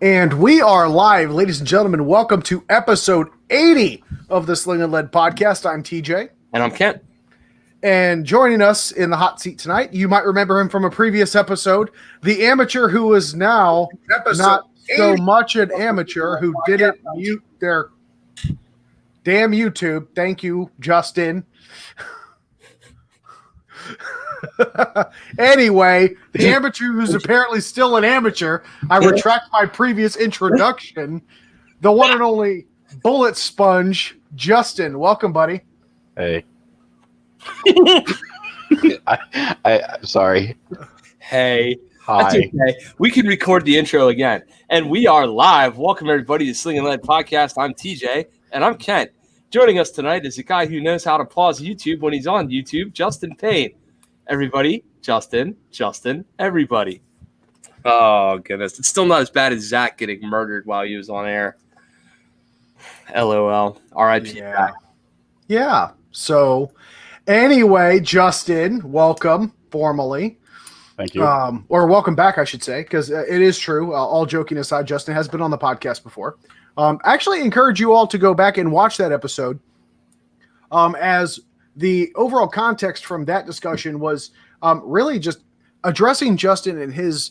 And we are live, ladies and gentlemen. Welcome to episode 80 of the Sling'N podcast. I'm TJ. And I'm Kent. And joining us in the hot seat tonight, you might remember him from a previous episode, the amateur who is now not so much an amateur, who didn't mute their damn YouTube. Thank you, Justin. Anyway, the amateur who's apparently still an amateur, I retract my previous introduction, the one and only bullet sponge, Justin. Welcome, buddy. Hey. I'm sorry. Hey. Hi. That's okay. We can record the intro again. And we are live. Welcome, everybody, to Sling'N podcast. I'm TJ, and I'm Kent. Joining us tonight is a guy who knows how to pause YouTube when he's on YouTube, Justin Payne. Everybody, Justin, everybody. Oh, goodness. It's still not as bad as Zach getting murdered while he was on air. LOL. R.I.P. Yeah. So, anyway, Justin, welcome formally. Thank you. Or welcome back, I should say, because it is true. All joking aside, Justin has been on the podcast before. Actually encourage you all to go back and watch that episode, as the overall context from that discussion was really just addressing Justin and his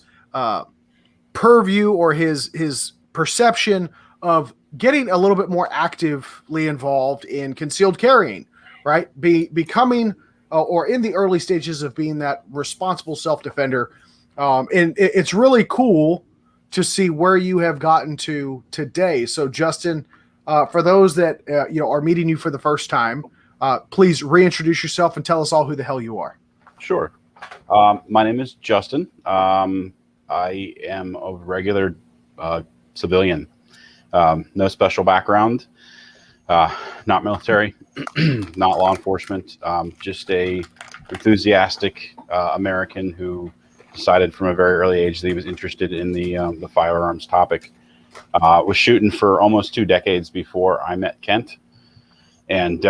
purview or his perception of getting a little bit more actively involved in concealed carrying, right? Becoming or in the early stages of being that responsible self-defender. And it's really cool to see where you have gotten to today. So Justin, for those that are meeting you for the first time, please reintroduce yourself and tell us all who the hell you are. Sure. My name is Justin. I am a regular civilian. No special background. Not military. Not law enforcement. Just a enthusiastic American who decided from a very early age that he was interested in the firearms topic. Was shooting for almost 2 decades before I met Kent. And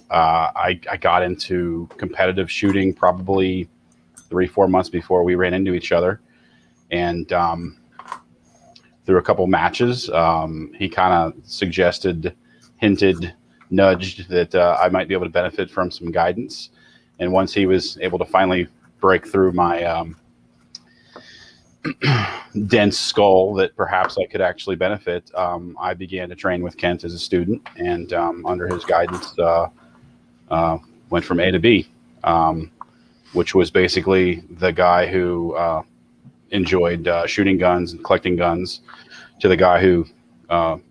I got into competitive shooting probably 3-4 months before we ran into each other, and through a couple matches, he kind of hinted, nudged that I might be able to benefit from some guidance. And once he was able to finally break through my dense skull that perhaps I could actually benefit, I began to train with Kent as a student, and under his guidance, went from A to B, which was basically the guy who enjoyed shooting guns and collecting guns, to the guy who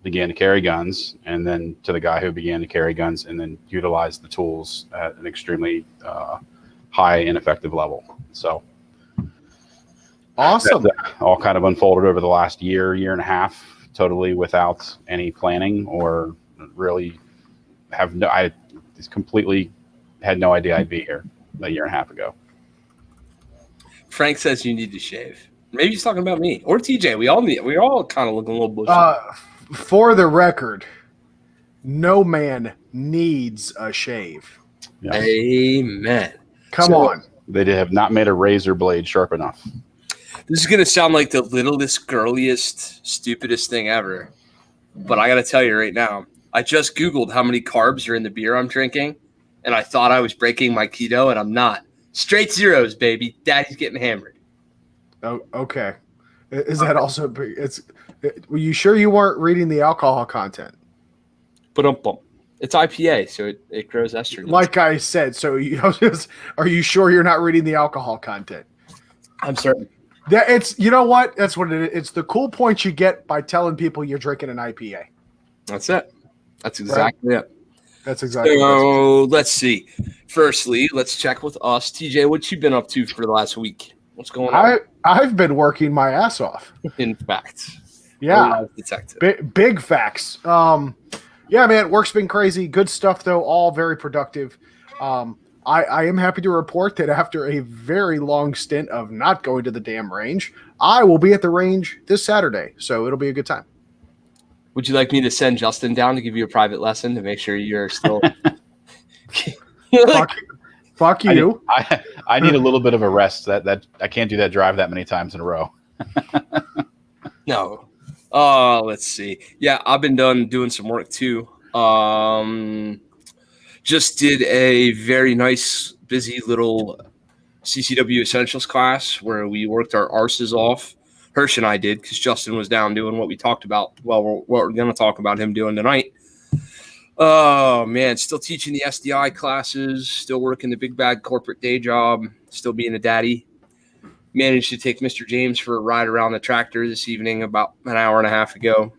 began to carry guns, and then to the guy who began to carry guns and then utilize the tools at an extremely high and effective level. So awesome. That all kind of unfolded over the last year and a half, totally without any planning, or really I just completely had no idea I'd be here a year and a half ago. Frank says you need to shave. Maybe he's talking about me or TJ. We all kind of look a little bushy. For the record, no man needs a shave. Yeah. Amen. Come on. They have not made a razor blade sharp enough. This is going to sound like the littlest, girliest, stupidest thing ever. But I got to tell you right now, I just Googled how many carbs are in the beer I'm drinking, and I thought I was breaking my keto, and I'm not. Straight zeros, baby. Daddy's getting hammered. Oh, okay. Is that also? Were you sure you weren't reading the alcohol content? But it's IPA, so it grows estrogen. Like I said, so are you sure you're not reading the alcohol content? I'm certain. You know what? That's what it is. It's the cool points you get by telling people you're drinking an IPA. That's it. That's exactly it. That's exactly. So let's see. Firstly, let's check with us. TJ, what you been up to for the last week? What's going on? I've been working my ass off. In fact. Yeah. Detective. Big facts. Yeah, man, work's been crazy. Good stuff, though. All very productive. I am happy to report that after a very long stint of not going to the damn range, I will be at the range this Saturday. So it'll be a good time. Would you like me to send Justin down to give you a private lesson to make sure you're still Fuck you. I need a little bit of a rest. That I can't do that drive that many times in a row. No. Let's see. Yeah, I've been done doing some work too. Just did a very nice, busy little CCW Essentials class where we worked our arses off. Hirsch and I did because Justin was down doing what we talked about. Well, what we're going to talk about him doing tonight. Oh, man. Still teaching the SDI classes, still working the big bad corporate day job, still being a daddy. Managed to take Mr. James for a ride around the tractor this evening about an hour and a half ago.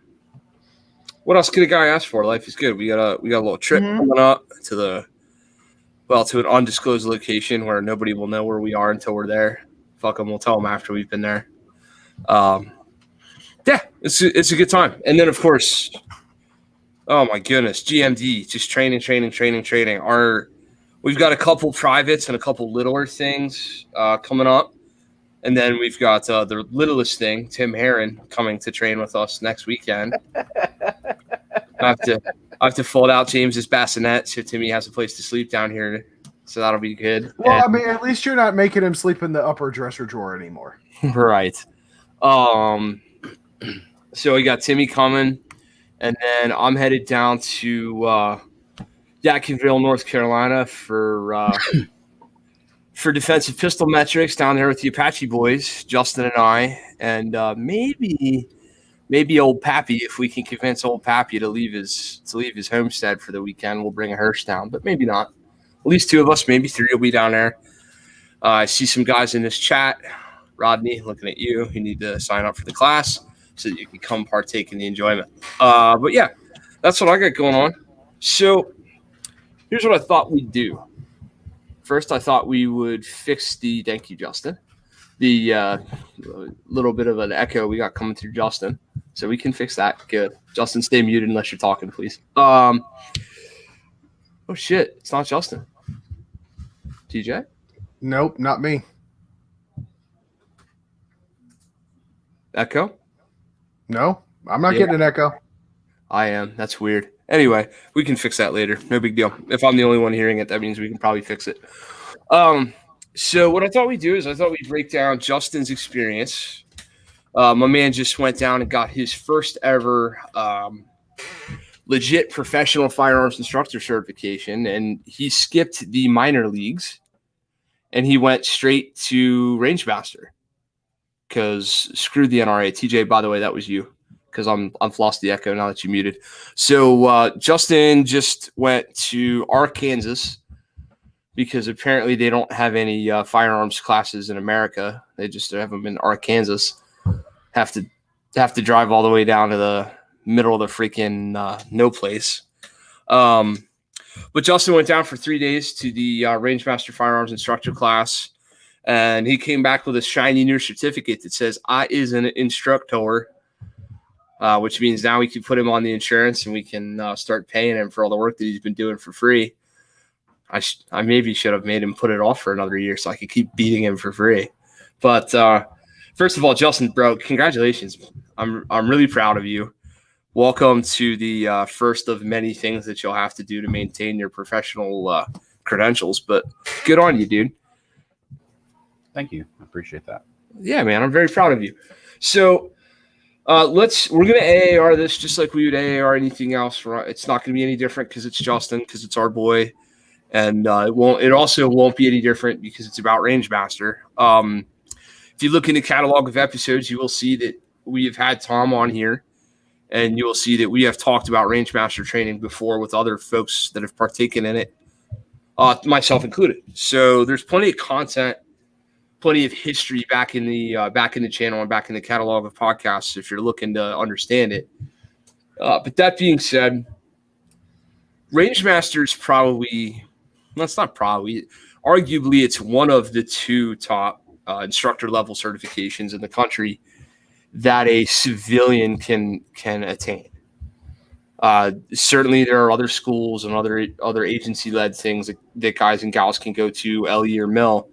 What else could a guy ask for? Life is good. We got a little trip coming up to an undisclosed location where nobody will know where we are until we're there. Fuck them, we'll tell them after we've been there. Yeah, it's a good time. And then of course, oh my goodness, GMD, just training. We've got a couple privates and a couple littler things coming up. And then we've got the littlest thing, Tim Herron, coming to train with us next weekend. I have to fold out James's bassinet so Timmy has a place to sleep down here. So that'll be good. Well, I mean, at least you're not making him sleep in the upper dresser drawer anymore. Right. So we got Timmy coming, and then I'm headed down to Jacksonville, North Carolina for defensive pistol metrics down there with the Apache boys, Justin and I, and maybe old Pappy, if we can convince old Pappy to leave his homestead for the weekend, we'll bring a hearse down, but maybe not. At least two of us, maybe three will be down there. I see some guys in this chat. Rodney, looking at you. You need to sign up for the class so that you can come partake in the enjoyment. But yeah, that's what I got going on. So here's what I thought we'd do. First, I thought we would fix thank you, Justin, the little bit of an echo we got coming through Justin. So we can fix that. Good. Justin, stay muted unless you're talking, please. Oh, shit. It's not Justin. TJ? Nope, not me. Echo? No, I'm not getting an echo. I am. That's weird. Anyway, we can fix that later. No big deal. If I'm the only one hearing it, that means we can probably fix it. So what I thought we'd do is I thought we'd break down Justin's experience. My man just went down and got his first ever legit professional firearms instructor certification, and he skipped the minor leagues, and he went straight to Rangemaster because screw the NRA. TJ, by the way, that was you. Because I've lost the echo now that you muted. So Justin just went to Arkansas because apparently they don't have any firearms classes in America. They just have them in Arkansas. Have to drive all the way down to the middle of the freaking no place. But Justin went down for 3 days to the Rangemaster Firearms Instructor class, and he came back with a shiny new certificate that says I is an instructor. Which means now we can put him on the insurance and we can start paying him for all the work that he's been doing for free. I maybe should have made him put it off for another year so I could keep beating him for free. But first of all, Justin, bro, congratulations. I'm really proud of you. Welcome to the first of many things that you'll have to do to maintain your professional credentials. But good on you, dude. Thank you. I appreciate that. Yeah, man, I'm very proud of you. So we're going to AAR this just like we would AAR anything else. It's not going to be any different because it's Justin, because it's our boy. And it also won't be any different because it's about Rangemaster. If you look in the catalog of episodes, you will see that we have had Tom on here, and you will see that we have talked about Rangemaster training before with other folks that have partaken in it, myself included. So there's plenty of content, plenty of history back in the channel and back in the catalog of podcasts if you're looking to understand it. But that being said, Rangemaster is arguably it's one of the two top instructor level certifications in the country that a civilian can attain. Certainly there are other schools and other agency led things that guys and gals can go to, LE or Mill.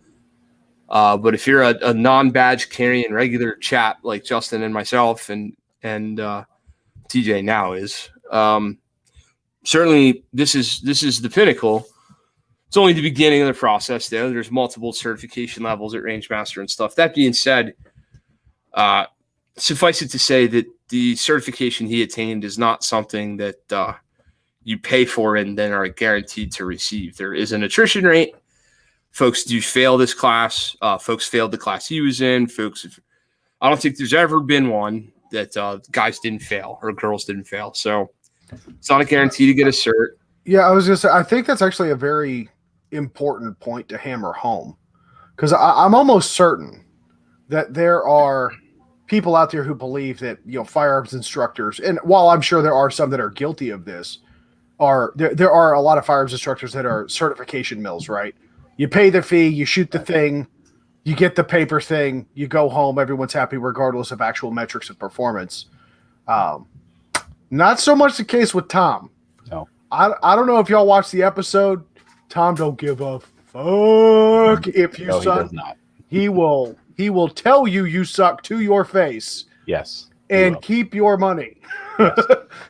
But if you're a non-badge carrying regular chap like Justin and myself and TJ now is, certainly this is the pinnacle. It's only the beginning of the process, though. There's multiple certification levels at Rangemaster and stuff. That being said, suffice it to say that the certification he attained is not something that you pay for and then are guaranteed to receive. There is an attrition rate. Folks do fail this class. Folks failed the class he was in. I don't think there's ever been one that guys didn't fail or girls didn't fail. So it's not a guarantee to get a cert. Yeah, I was going to say, I think that's actually a very important point to hammer home, because I'm almost certain that there are people out there who believe that, firearms instructors, and while I'm sure there are some that are guilty of this, there are a lot of firearms instructors that are certification mills, right? You pay the fee, you shoot the thing, you get the paper thing, you go home, everyone's happy regardless of actual metrics of performance. Not so much the case with Tom. No. I don't know if y'all watched the episode. Tom don't give a fuck if you suck. He does not. He will tell you suck to your face. Yes. And keep your money. Yes.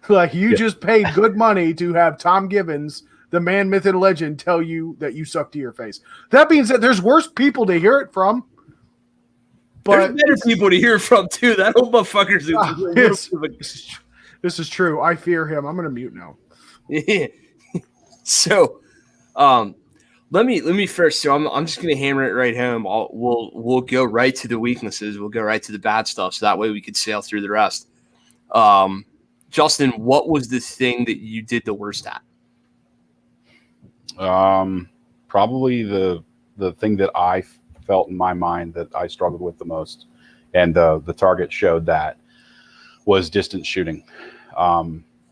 Like you just paid good money to have Tom Gibbons, the man, myth, and legend, tell you that you suck to your face. That being said, there's worse people to hear it from. But there's better people to hear from too. That old motherfucker's this is true. I fear him. I'm going to mute now. So, let me first. So I'm just going to hammer it right home. We'll go right to the weaknesses. We'll go right to the bad stuff. So that way we could sail through the rest. Justin, what was the thing that you did the worst at? Probably the thing that I felt in my mind that I struggled with the most, and the target showed that, was distance shooting.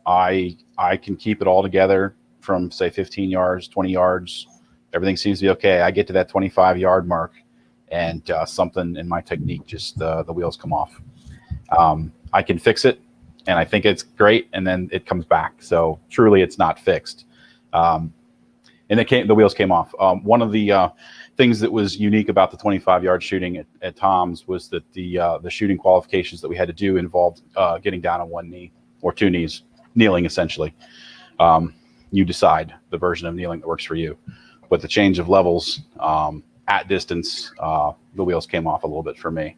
I can keep it all together from, say, 15 yards, 20 yards. Everything seems to be okay. I get to that 25-yard mark, and something in my technique, just the wheels come off. I can fix it, and I think it's great, and then it comes back. So truly, it's not fixed. And the wheels came off. One of the things that was unique about the 25-yard shooting at Tom's was that the shooting qualifications that we had to do involved getting down on one knee or two knees, kneeling essentially. You decide the version of kneeling that works for you. But the change of levels at distance, the wheels came off a little bit for me.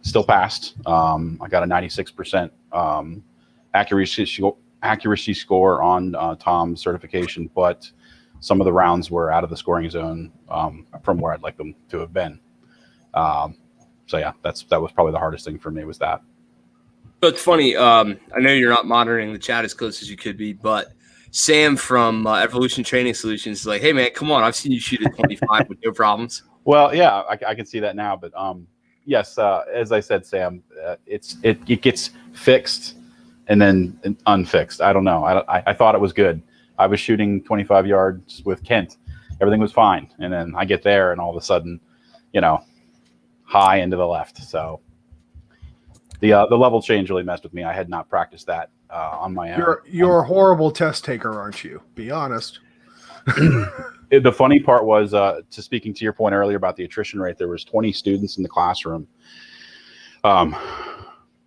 Still passed. I got a 96% accuracy score on Tom's certification, but some of the rounds were out of the scoring zone from where I'd like them to have been. So yeah, that was probably the hardest thing for me, was that. So it's funny. I know you're not monitoring the chat as close as you could be, but Sam from Evolution Training Solutions is like, "Hey man, come on! I've seen you shoot at 25 with no problems." Well, yeah, I can see that now, but yes, as I said, Sam, it gets fixed and then unfixed. I don't know. I thought it was good. I was shooting 25 yards with Kent. Everything was fine. And then I get there and all of a sudden, high into the left. So the level change really messed with me. I had not practiced that on my own. You're a horrible test taker, aren't you? Be honest. The funny part was, speaking to your point earlier about the attrition rate, there was 20 students in the classroom.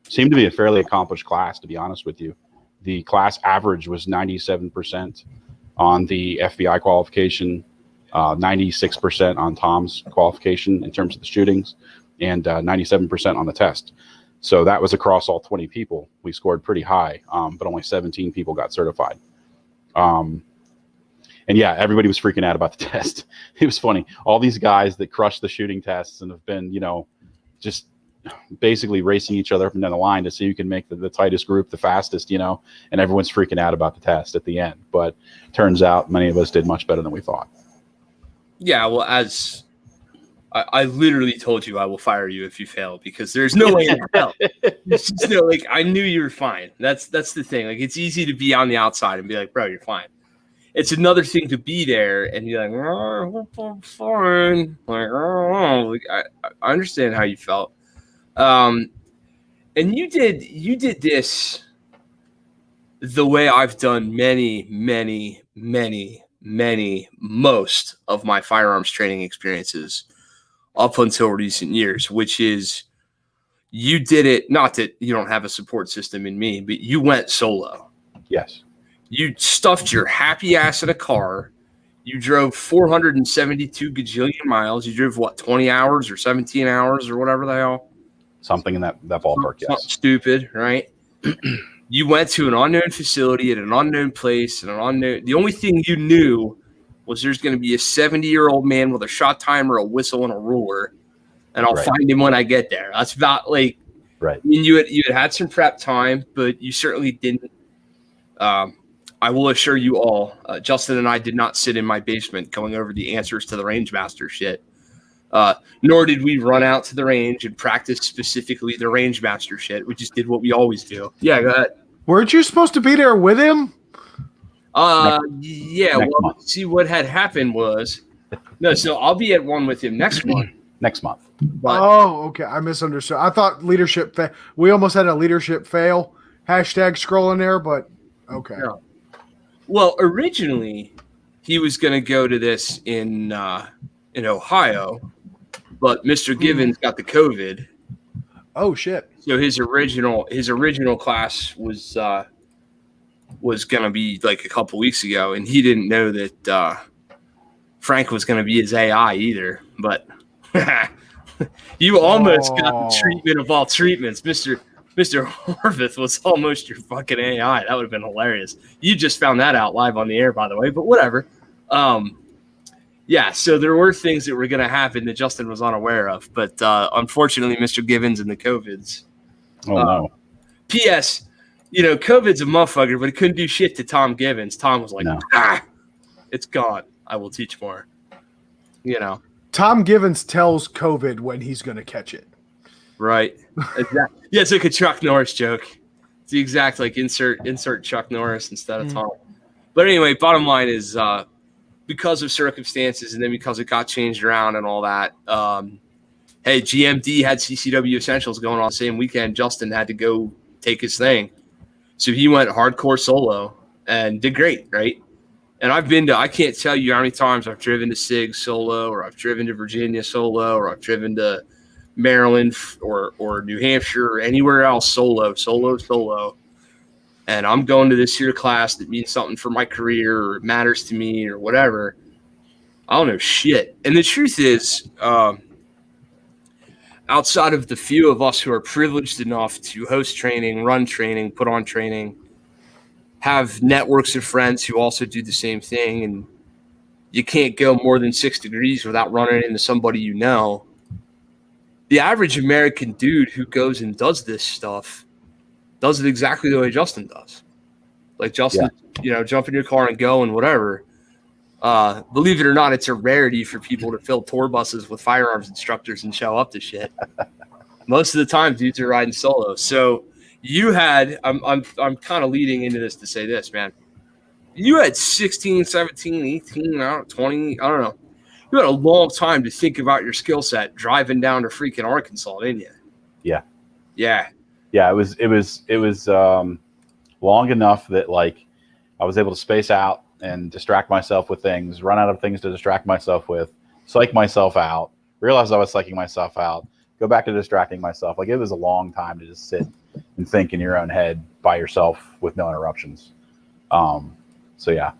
Seemed to be a fairly accomplished class, to be honest with you. The class average was 97% on the FBI qualification, 96% on Tom's qualification in terms of the shootings, and 97% on the test. So that was across all 20 people. We scored pretty high, but only 17 people got certified. And yeah, everybody was freaking out about the test. It was funny. All these guys that crushed the shooting tests and have been, just basically racing each other up and down the line to see who can make the tightest group the fastest, and everyone's freaking out about the test at the end. But turns out many of us did much better than we thought. Yeah, well, as I literally told you, I will fire you if you fail, because there's no way you fail. It's just, I knew you were fine. That's the thing. Like, it's easy to be on the outside and be like, bro, you're fine. It's another thing to be there and be like, oh, I'm fine. Like, oh, I understand how you felt. And you did this the way I've done most of my firearms training experiences up until recent years, which is you did it, not that you don't have a support system in me, but you went solo. Yes. You stuffed your happy ass in a car. You drove 472 gajillion miles. You drove, 20 hours or 17 hours or whatever the hell? Something in that ballpark, Something yes. stupid, right? You went to an unknown facility at an unknown place, and the only thing you knew was there's going to be a 70-year-old man with a shot timer, a whistle, and a ruler, and I'll find him when I get there. That's about like, right. I mean, you had some prep time, but you certainly didn't. I will assure you all, Justin and I did not sit in my basement going over the answers to the Rangemaster shit. Nor did we run out to the range and practice specifically the Rangemaster shit. We just did what we always do. Yeah, go ahead. Weren't you supposed to be there with him? Next month. See, what had happened was so I'll be at one with him next month. Next month. But, okay. I misunderstood. I thought leadership. We almost had a leadership fail. Hashtag scrolling there, but okay. Yeah. Well, originally he was going to go to this in Ohio, but Mr. Givens got the COVID. Oh shit! So his original class was going to be like a couple weeks ago, and he didn't know that Frank was going to be his AI either. But you almost got the treatment of all treatments, Mr. Horvath was almost your fucking AI. That would have been hilarious. You just found that out live on the air, by the way. But whatever. Yeah, so there were things that were going to happen that Justin was unaware of. But unfortunately, Mr. Givens and the COVIDs. Oh, no. P.S., COVID's a motherfucker, but he couldn't do shit to Tom Givens. Tom was like, it's gone. I will teach more. Tom Givens tells COVID when he's going to catch it. Right. Exactly. Yeah, it's like a Chuck Norris joke. It's the exact, like, insert Chuck Norris instead of Tom. But anyway, bottom line is because of circumstances and then because it got changed around and all that, hey, GMD had CCW Essentials going on the same weekend. Justin had to go take his thing. So he went hardcore solo and did great, right? And I can't tell you how many times I've driven to SIG solo, or I've driven to Virginia solo, or I've driven to Maryland or New Hampshire or anywhere else solo. And I'm going to this here class that means something for my career or it matters to me or whatever. I don't know shit. And the truth is, outside of the few of us who are privileged enough to host training, run training, put on training, have networks of friends who also do the same thing, and you can't go more than 6 degrees without running into somebody you know. The average American dude who goes and does this stuff does it exactly the way Justin does. Like Justin, jump in your car and go and whatever. Believe it or not, it's a rarity for people to fill tour buses with firearms instructors and show up to shit. Most of the time, dudes are riding solo. So you had, I'm kind of leading into this to say this, man. You had 16, 17, 18, 20, I don't know. You had a long time to think about your skill set driving down to freaking Arkansas, didn't you? Yeah. Yeah. Yeah, it was long enough that like I was able to space out and distract myself with things, run out of things to distract myself with, psych myself out, realize I was psyching myself out, go back to distracting myself. Like it was a long time to just sit and think in your own head by yourself with no interruptions. So yeah.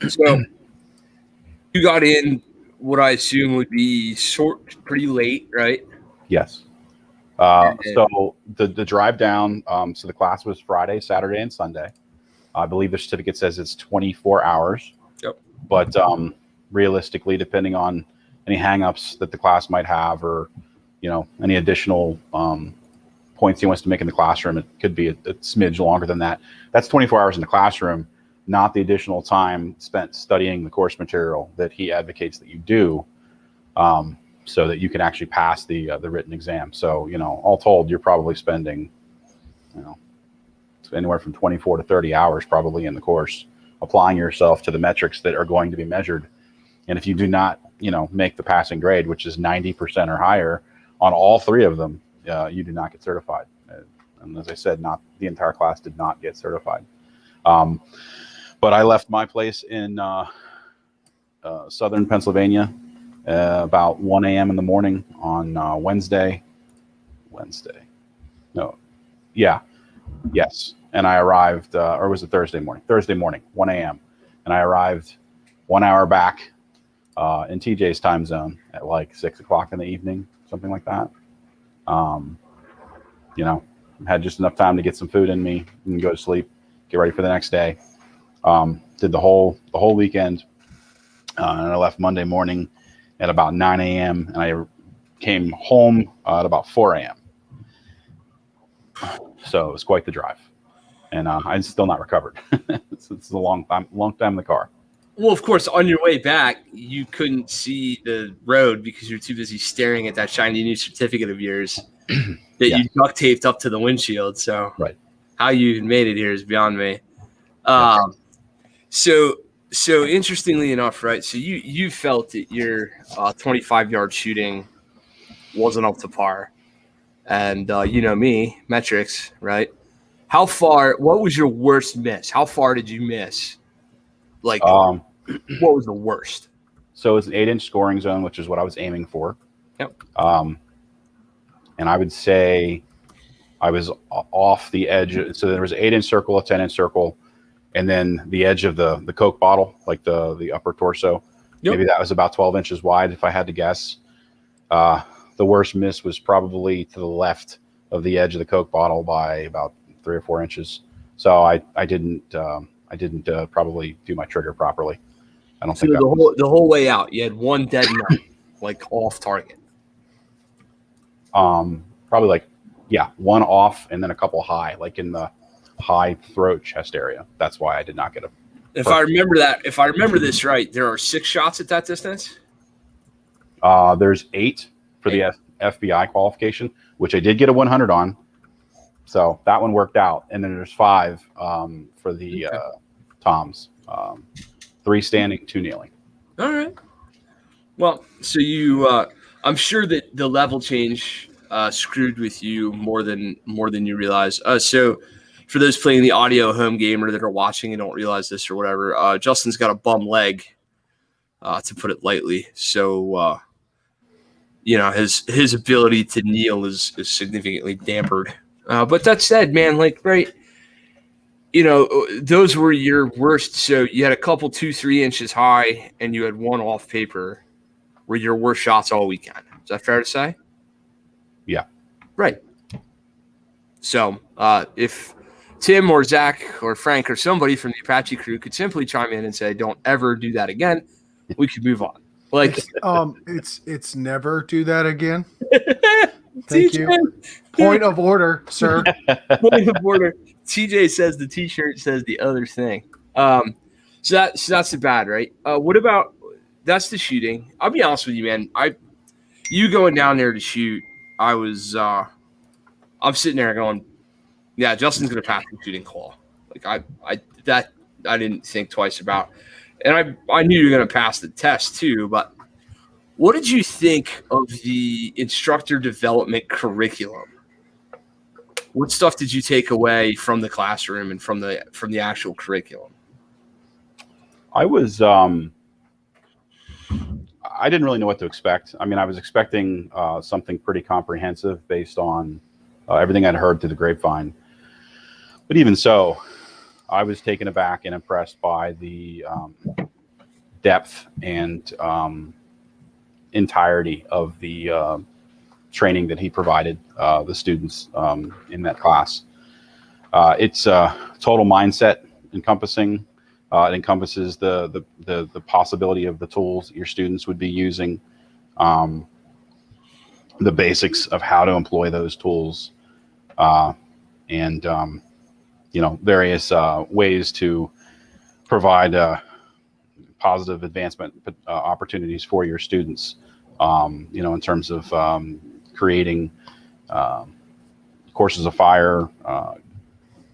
So you got in what I assume would be pretty late, right? Yes. So the drive down, so the class was Friday, Saturday, and Sunday. I believe the certificate says it's 24 hours. Yep. But realistically, depending on any hangups that the class might have, or any additional points he wants to make in the classroom, it could be a smidge longer than that. That's 24 hours in the classroom, not the additional time spent studying the course material that he advocates that you do. So that you can actually pass the written exam. So, all told, you're probably spending, anywhere from 24 to 30 hours probably in the course, applying yourself to the metrics that are going to be measured. And if you do not, make the passing grade, which is 90% or higher on all 3 of them, you do not get certified. And as I said, not the entire class did not get certified. But I left my place in southern Pennsylvania about 1 a.m. in the morning on Wednesday. Yes. And I arrived, or was it Thursday morning? Thursday morning, 1 a.m. And I arrived 1 hour back in TJ's time zone at like 6 o'clock in the evening, something like that. You know, had just enough time to get some food in me and go to sleep, get ready for the next day. Did the whole weekend, and I left Monday morning at about 9 a.m. and I came home at about 4 a.m. So it was quite the drive, and I'm still not recovered. It's a long time in the car. Well, of course, on your way back, you couldn't see the road because you're too busy staring at that shiny new certificate of yours that you duct taped up to the windshield. So right. How you even made it here is beyond me. So interestingly enough, right? So you felt that your 25-yard shooting wasn't up to par, and you know me, metrics, right? How far? What was your worst miss? How far did you miss? Like, what was the worst? So it's an 8-inch scoring zone, which is what I was aiming for. Yep. And I would say I was off the edge. So there was an 8-inch circle, a 10-inch circle, and then the edge of the Coke bottle, like the upper torso. Yep. Maybe that was about 12 inches wide, if I had to guess. The worst miss was probably to the left of the edge of the Coke bottle by about 3 or 4 inches. So I didn't probably do my trigger properly. I don't think the whole way out, you had one dead nut, like off target. Probably like, one off and then a couple high, like in the high throat chest area. That's why I did not get a. If I remember this right, there are 6 shots at that distance. There's 8 for the FBI qualification, which I did get a 100 on. So that one worked out. And then there's 5 for the toms. 3 standing, 2 kneeling. All right. Well, so you, I'm sure that the level change screwed with you more than you realize. So for those playing the audio home gamer that are watching and don't realize this or whatever, Justin's got a bum leg, to put it lightly. So, his ability to kneel is significantly dampered. But that said, man, like, right, those were your worst. So you had a couple 2-3 inches high and you had one off paper were your worst shots all weekend. Is that fair to say? Yeah. Right. So if Tim or Zach or Frank or somebody from the Apache crew could simply chime in and say, don't ever do that again, we could move on. Like, it's never do that again. Thank you. Point of order, sir. Point of order. TJ says the T-shirt says the other thing. So that's the bad, right? What about that's the shooting? I'll be honest with you, man. You going down there to shoot, I'm sitting there going, yeah, Justin's gonna pass the shooting call. Like I didn't think twice about, and I knew you were gonna pass the test too, but. What did you think of the instructor development curriculum? What stuff did you take away from the classroom and from the actual curriculum? I was I didn't really know what to expect. I mean, I was expecting something pretty comprehensive based on everything I'd heard through the grapevine. But even so, I was taken aback and impressed by the depth and entirety of the training that he provided the students in that class. It's total mindset encompassing. It encompasses the possibility of the tools that your students would be using, the basics of how to employ those tools, and various ways to provide positive advancement opportunities for your students, in terms of creating courses of fire,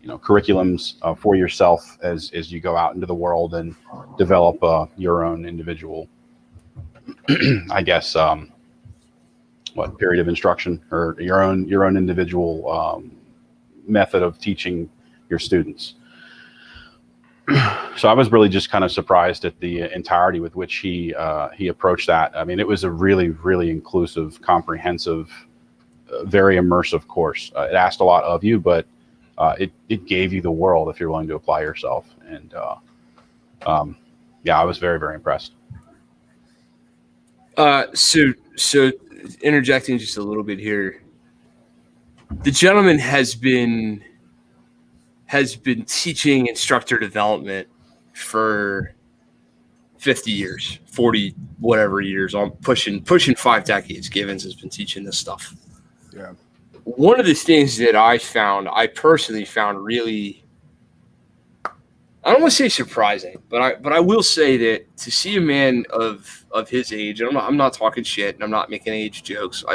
curriculums for yourself as you go out into the world and develop your own individual, I guess, period of instruction or your own individual method of teaching your students. So I was really just kind of surprised at the entirety with which he approached that. I mean, it was a really, really inclusive, comprehensive, very immersive course. It asked a lot of you, but it gave you the world if you're willing to apply yourself. And I was very, very impressed. So interjecting just a little bit here, the gentleman has been teaching instructor development for 50 years, 40 whatever years. I'm pushing 5 decades. Givens has been teaching this stuff. Yeah. One of the things that I personally found really, I don't want to say surprising, but I will say that to see a man of his age, and I'm not talking shit, and I'm not making age jokes.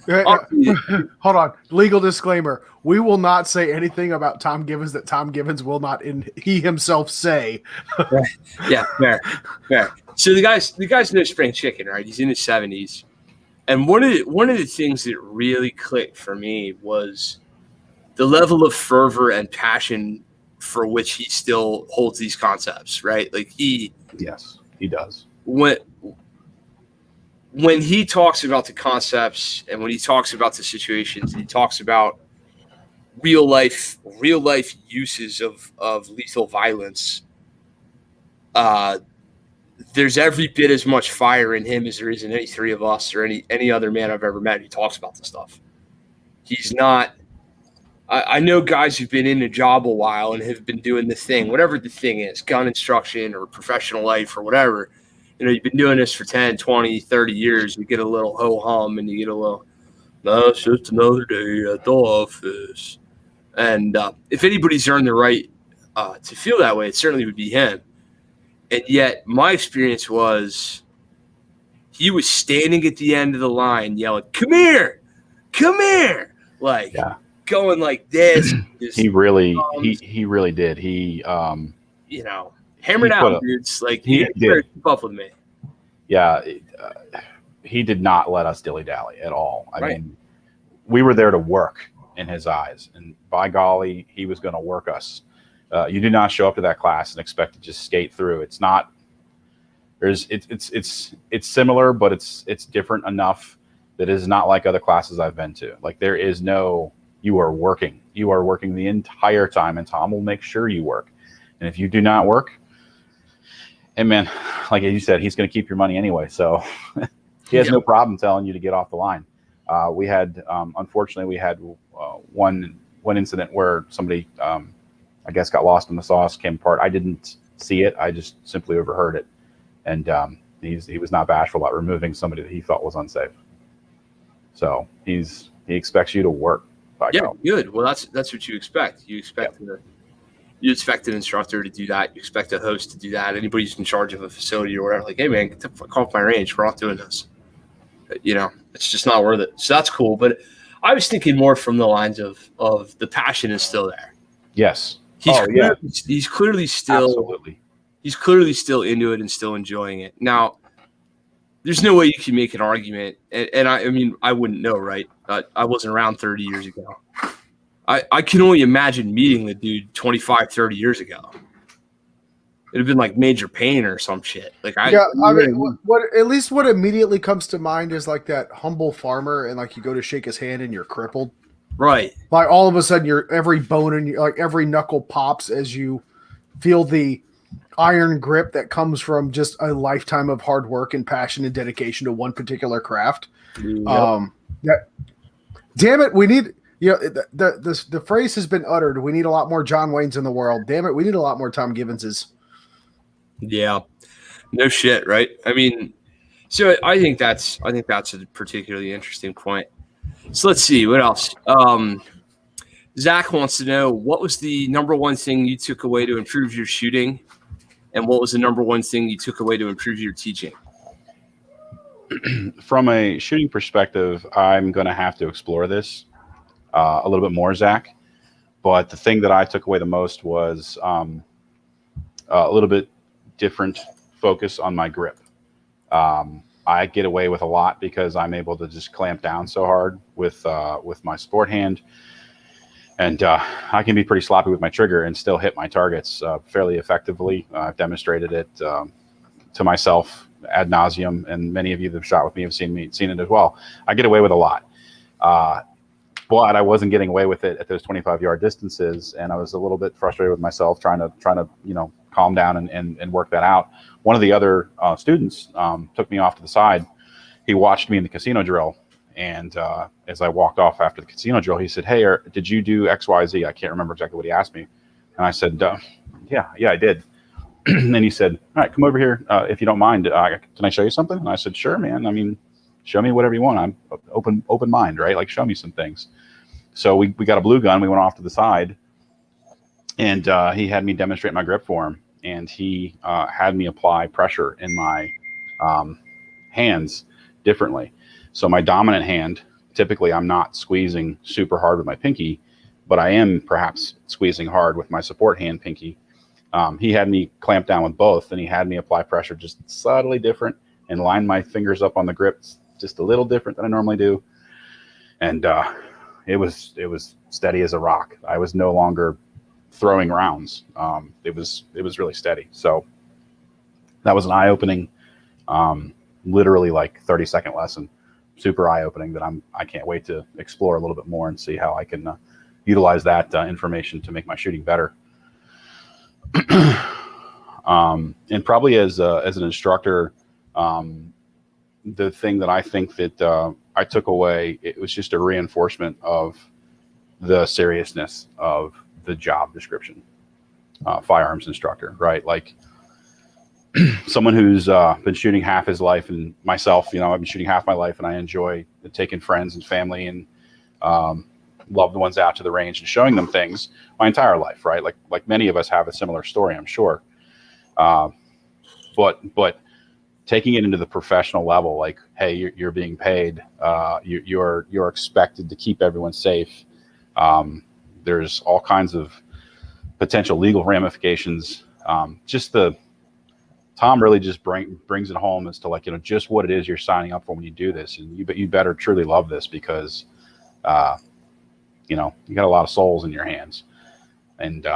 Hold on. Legal disclaimer. We will not say anything about Tom Givens that Tom Givens will not he himself say. Yeah, fair. So the guy's no spring chicken, right? He's in his 70s. And one of the things that really clicked for me was the level of fervor and passion for which he still holds these concepts, right? Like yes, he does. When he talks about the concepts and when he talks about the situations, he talks about real life uses of lethal violence. There's every bit as much fire in him as there is in any three of us or any other man I've ever met who talks about this stuff. He's not. I know guys who've been in a job a while and have been doing the thing, whatever the thing is, gun instruction or professional life or whatever. You know, you've been doing this for 10, 20, 30 years. You get a little ho-hum and you get a little, no, it's just another day at the office. And if anybody's earned the right to feel that way, it certainly would be him. And yet my experience was he was standing at the end of the line yelling, come here, like going like this. He really did. He, hammered out dudes. Like he did keep up with me. Yeah. He did not let us dilly-dally at all. I mean, we were there to work in his eyes, and by golly, he was going to work us. You do not show up to that class and expect to just skate through. It's not. It's similar, but it's different enough that it is not like other classes I've been to. Like there is no. You are working. You are working the entire time, and Tom will make sure you work. And if you do not work, and man, like you said, he's going to keep your money anyway. So he has no problem telling you to get off the line. We had, unfortunately, one incident where somebody, I guess, got lost in the sauce, came apart. I didn't see it. I just simply overheard it. And he was not bashful about removing somebody that he felt was unsafe. So he expects you to work. Good. Well, that's what you expect. You expect you expect an instructor to do that. You expect a host to do that. Anybody who's in charge of a facility or whatever, like, hey man, get the fuck off my range. We're not doing this. It's just not worth it. So that's cool. But I was thinking more from the lines of the passion is still there. Yes. He's clearly still absolutely. He's clearly still into it and still enjoying it. Now, there's no way you can make an argument, and I mean, I wouldn't know, right? I wasn't around 30 years ago. I can only imagine meeting the dude 25, 30 years ago. It'd have been like Major Pain or some shit. Like what immediately comes to mind is like that humble farmer, and like you go to shake his hand and you're crippled. Right. Like all of a sudden, every bone and like every knuckle pops as you feel the iron grip that comes from just a lifetime of hard work and passion and dedication to one particular craft. Yep. Damn it, we need. The phrase has been uttered. We need a lot more John Waynes in the world. Damn it, we need a lot more Tom Givenses. Yeah, no shit, right? I mean, so I think that's a particularly interesting point. So let's see what else. Zach wants to know, what was the number one thing you took away to improve your shooting, and what was the number one thing you took away to improve your teaching? From a shooting perspective, I'm going to have to explore this a little bit more, Zach. But the thing that I took away the most was a little bit different focus on my grip. I get away with a lot because I'm able to just clamp down so hard with my sport hand. And I can be pretty sloppy with my trigger and still hit my targets fairly effectively. I've demonstrated it to myself ad nauseum, and many of you that have shot with me have seen it as well. I get away with a lot. But I wasn't getting away with it at those 25-yard distances, and I was a little bit frustrated with myself trying to calm down and work that out. One of the other students took me off to the side. He watched me in the casino drill, And as I walked off after the casino drill, he said, "Hey, did you do X, Y, Z?" I can't remember exactly what he asked me. And I said, yeah, I did. And then he said, "All right, come over here if you don't mind. Can I show you something?" And I said, "Sure, man. I mean, show me whatever you want. I'm open mind, right? Like, show me some things." So we got a blue gun. We went off to the side, and he had me demonstrate my grip for him. And he had me apply pressure in my hands differently. So my dominant hand, typically I'm not squeezing super hard with my pinky, but I am perhaps squeezing hard with my support hand pinky. He had me clamp down with both, and he had me apply pressure just subtly different and line my fingers up on the grip just a little different than I normally do. And it was steady as a rock. I was no longer throwing rounds. It was really steady. So that was an eye-opening, literally like 30-second lesson, super eye-opening that I can't wait to explore a little bit more and see how I can utilize that information to make my shooting better. And probably as an instructor, the thing that I think that I took away, it was just a reinforcement of the seriousness of the job description, firearms instructor, right? Like someone who's been shooting half his life, and myself, I've been shooting half my life, and I enjoy taking friends and family and loved ones out to the range and showing them things my entire life, right? Like many of us have a similar story, I'm sure. But taking it into the professional level, like, hey, you're being paid, you're expected to keep everyone safe. There's all kinds of potential legal ramifications. Tom really just brings it home as to, like, just what it is you're signing up for when you do this, and you better truly love this because, you got a lot of souls in your hands, and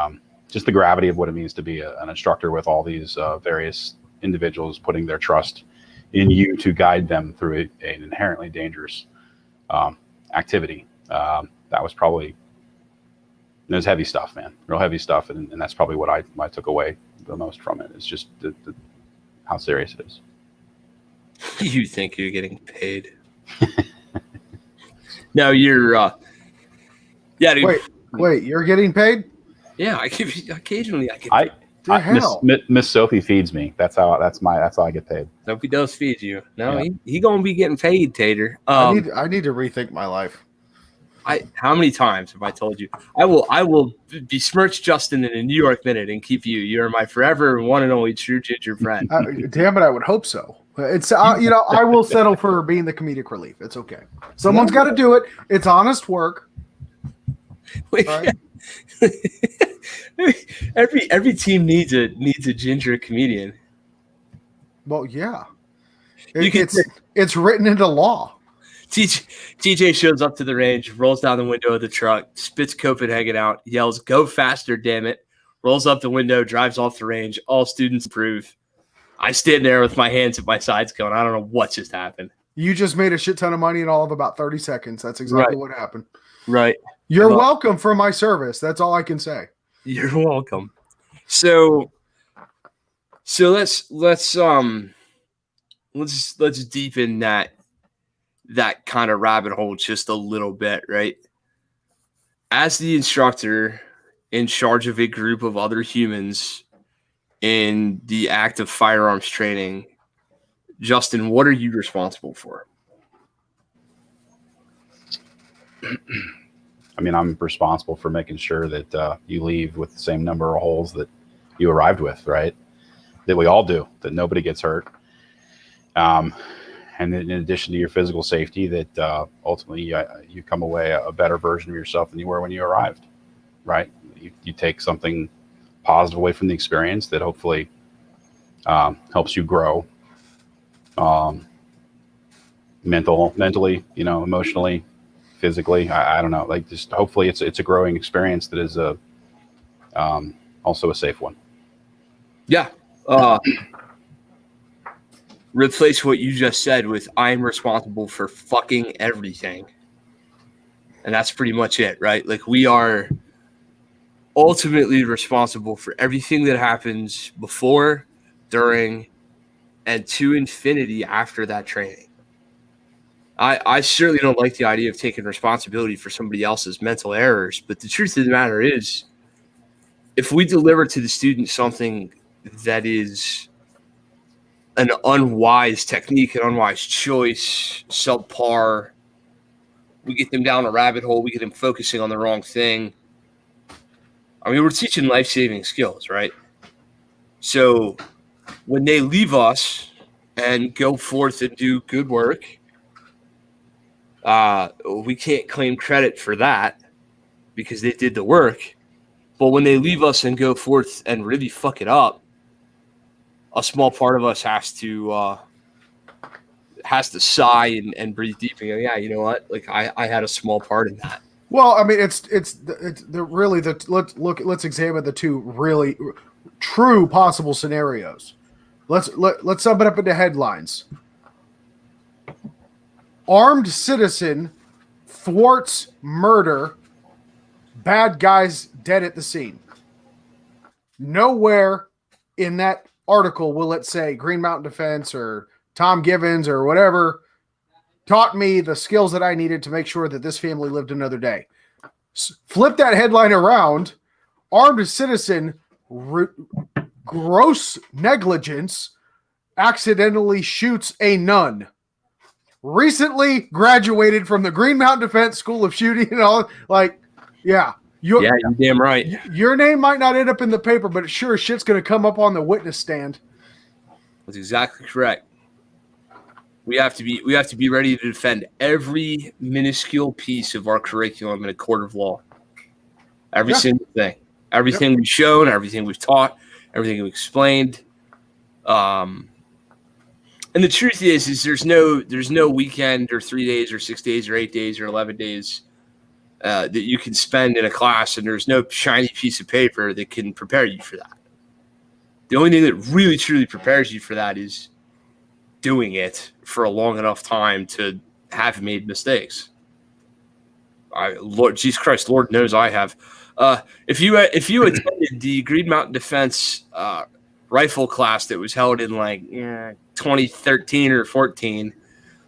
just the gravity of what it means to be an instructor with all these various individuals putting their trust in you to guide them through an inherently dangerous activity. That was probably, it was heavy stuff, man, real heavy stuff. And that's probably what I took away the most from it. It's just how serious it is. You think you're getting paid? No, you're, yeah, dude. Wait, you're getting paid? Yeah, I give you, occasionally I get paid. Miss Sophie feeds me. That's how I get paid. Sophie does feed you. No, Yeah. he gonna be getting paid, Tater. I need to rethink my life. How many times have I told you? I will besmirch Justin in a New York minute and keep you. You're my forever one and only true ginger friend. Damn it, I would hope so. It's I will settle for being the comedic relief. It's okay. Someone's got to do it. It's honest work. Wait, right? Every team needs a ginger comedian. Well, yeah, it's written into law. TJ shows up to the range, rolls down the window of the truck, spits Copenhagen out, yells, "Go faster, damn it!" Rolls up the window, drives off the range. All students approve. I stand there with my hands at my sides going, I don't know what just happened. You just made a shit ton of money in all of about 30 seconds. That's exactly what happened. Right. You're welcome for my service. That's all I can say. You're welcome. So let's deepen that kind of rabbit hole just a little bit, right? As the instructor in charge of a group of other humans in the act of firearms training, Justin, what are you responsible for? I mean, I'm responsible for making sure that you leave with the same number of holes that you arrived with, right? That we all do, that nobody gets hurt. And in addition to your physical safety, that ultimately you come away a better version of yourself than you were when you arrived, right? You take something positive away from the experience that hopefully helps you grow mentally, emotionally, physically. I don't know, like, just hopefully it's a growing experience that is also a safe one. Yeah. Replace what you just said with I'm responsible for fucking everything. And that's pretty much it, right? Like, we are ultimately responsible for everything that happens before, during, and to infinity after that training. I certainly don't like the idea of taking responsibility for somebody else's mental errors. But the truth of the matter is, if we deliver to the student something that is an unwise technique, an unwise choice, subpar, we get them down a rabbit hole, we get them focusing on the wrong thing. I mean, we're teaching life-saving skills, right? So when they leave us and go forth and do good work, we can't claim credit for that because they did the work. But when they leave us and go forth and really fuck it up, a small part of us has to sigh and breathe deep and go, yeah, you know what? Like I had a small part in that. Well, I mean, let's examine the two really true possible scenarios. Let's sum it up into headlines. Armed citizen thwarts murder. Bad guys dead at the scene. Nowhere in that article will it say Green Mountain Defense or Tom Givens or whatever taught me the skills that I needed to make sure that this family lived another day. Flip that headline around. Armed citizen, gross negligence, accidentally shoots a nun. Recently graduated from the Green Mountain Defense School of Shooting and all. Like, yeah. You're damn right. Your name might not end up in the paper, but it sure as shit's going to come up on the witness stand. That's exactly correct. We have to be ready to defend every minuscule piece of our curriculum in a court of law. Every single thing. Everything we've shown, everything we've taught, everything we've explained. And the truth is there's no weekend or 3 days or 6 days or 8 days or 11 days that you can spend in a class, and there's no shiny piece of paper that can prepare you for that. The only thing that really truly prepares you for that is doing it for a long enough time to have made mistakes. Lord Jesus Christ, Lord knows I have. If you attended the Green Mountain Defense rifle class that was held in 2013 or 14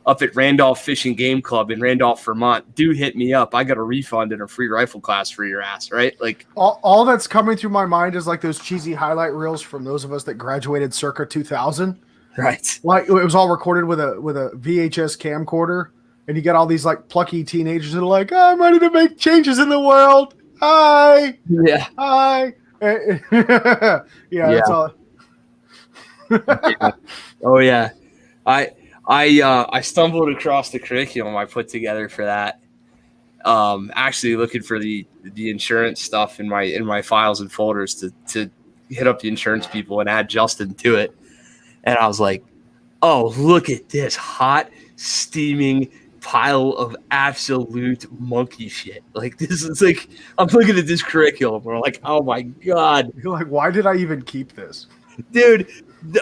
up at Randolph Fish and Game Club in Randolph, Vermont, do hit me up. I got a refund and a free rifle class for your ass, right? Like all that's coming through my mind is like those cheesy highlight reels from those of us that graduated circa 2000. Right. Like it was all recorded with a VHS camcorder, and you get all these like plucky teenagers that are like, oh, I'm ready to make changes in the world. Hi. Yeah. Hi. Yeah. That's all. Yeah. Oh yeah. I stumbled across the curriculum I put together for that. Actually looking for the insurance stuff in my files and folders to hit up the insurance people and add Justin to it. And I was like, oh, look at this hot, steaming pile of absolute monkey shit. Like, this is like, I'm looking at this curriculum. We're like, oh my God. You're like, why did I even keep this? Dude,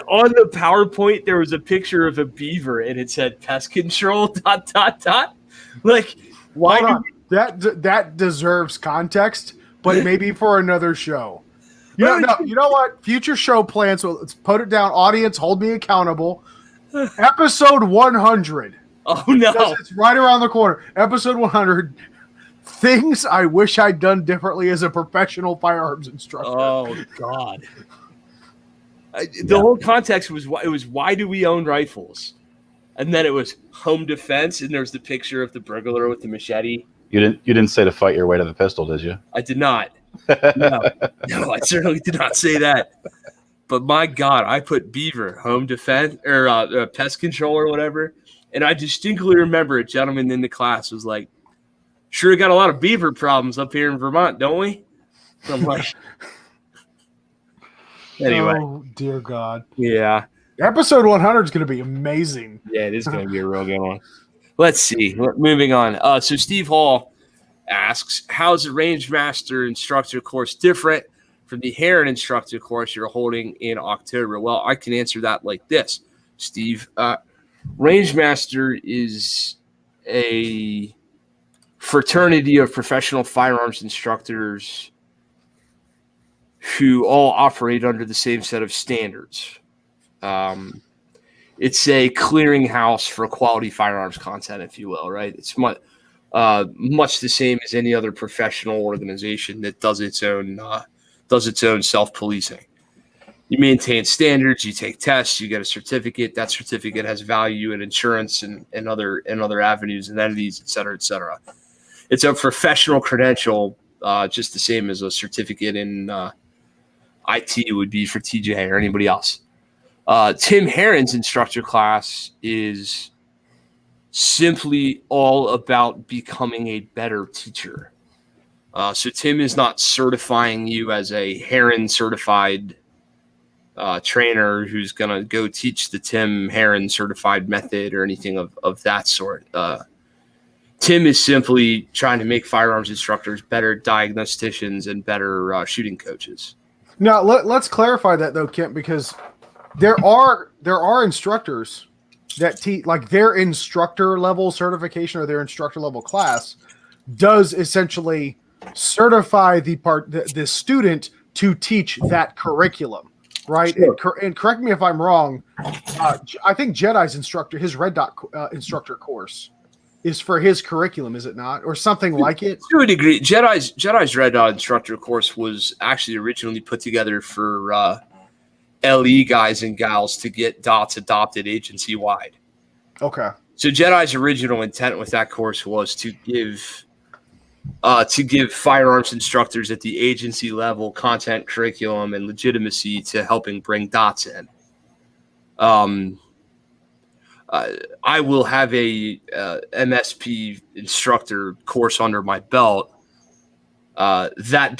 on the PowerPoint, there was a picture of a beaver and it said pest control, ... Like, why? That deserves context, but maybe for another show. You know what? Future show plans. So let's put it down. Audience, hold me accountable. Episode 100. Oh no! It's right around the corner. Episode 100. Things I wish I'd done differently as a professional firearms instructor. Oh God! The whole context was why do we own rifles, and then it was home defense, and there's the picture of the burglar with the machete. You didn't say to fight your way to the pistol, did you? I did not. No, I certainly did not say that. But my God, I put beaver, home defense, or pest control or whatever. And I distinctly remember a gentleman in the class was like, sure, got a lot of beaver problems up here in Vermont, don't we? So I'm like, anyway. Oh, dear God. Yeah. Episode 100 is going to be amazing. Yeah, it is going to be a real good one. Let's see. Moving on. So Steve Hall asks, how's the RANGEMASTER instructor course different from the Heron instructor course you're holding in October? Well, I can answer that like this, Steve. RANGEMASTER is a fraternity of professional firearms instructors who all operate under the same set of standards. it's a clearinghouse for quality firearms content, if you will, right? It's much the same as any other professional organization that does its own self-policing. You maintain standards, you take tests, you get a certificate. That certificate has value in insurance and other avenues and entities, et cetera, et cetera. It's a professional credential, just the same as a certificate in IT would be for TJ or anybody else. Tim Herron's instructor class is simply all about becoming a better teacher. So Tim is not certifying you as a Herron certified trainer who's going to go teach the Tim Herron certified method or anything of that sort. Tim is simply trying to make firearms instructors better diagnosticians and better shooting coaches. Now, let's clarify that, though, Kent, because there are instructors that teach, like their instructor level certification or their instructor level class does essentially certify the student to teach that curriculum, right? Sure. And correct me if I'm wrong. I think Jedi's instructor, his Red Dot instructor course, is for his curriculum, is it not, or something like it? To a degree, Jedi's Red Dot instructor course was actually originally put together for LE guys and gals to get DOTS adopted agency wide. Okay. So Jedi's original intent with that course was to give firearms instructors at the agency level content, curriculum, and legitimacy to helping bring DOTS in. I will have a MSP instructor course under my belt. That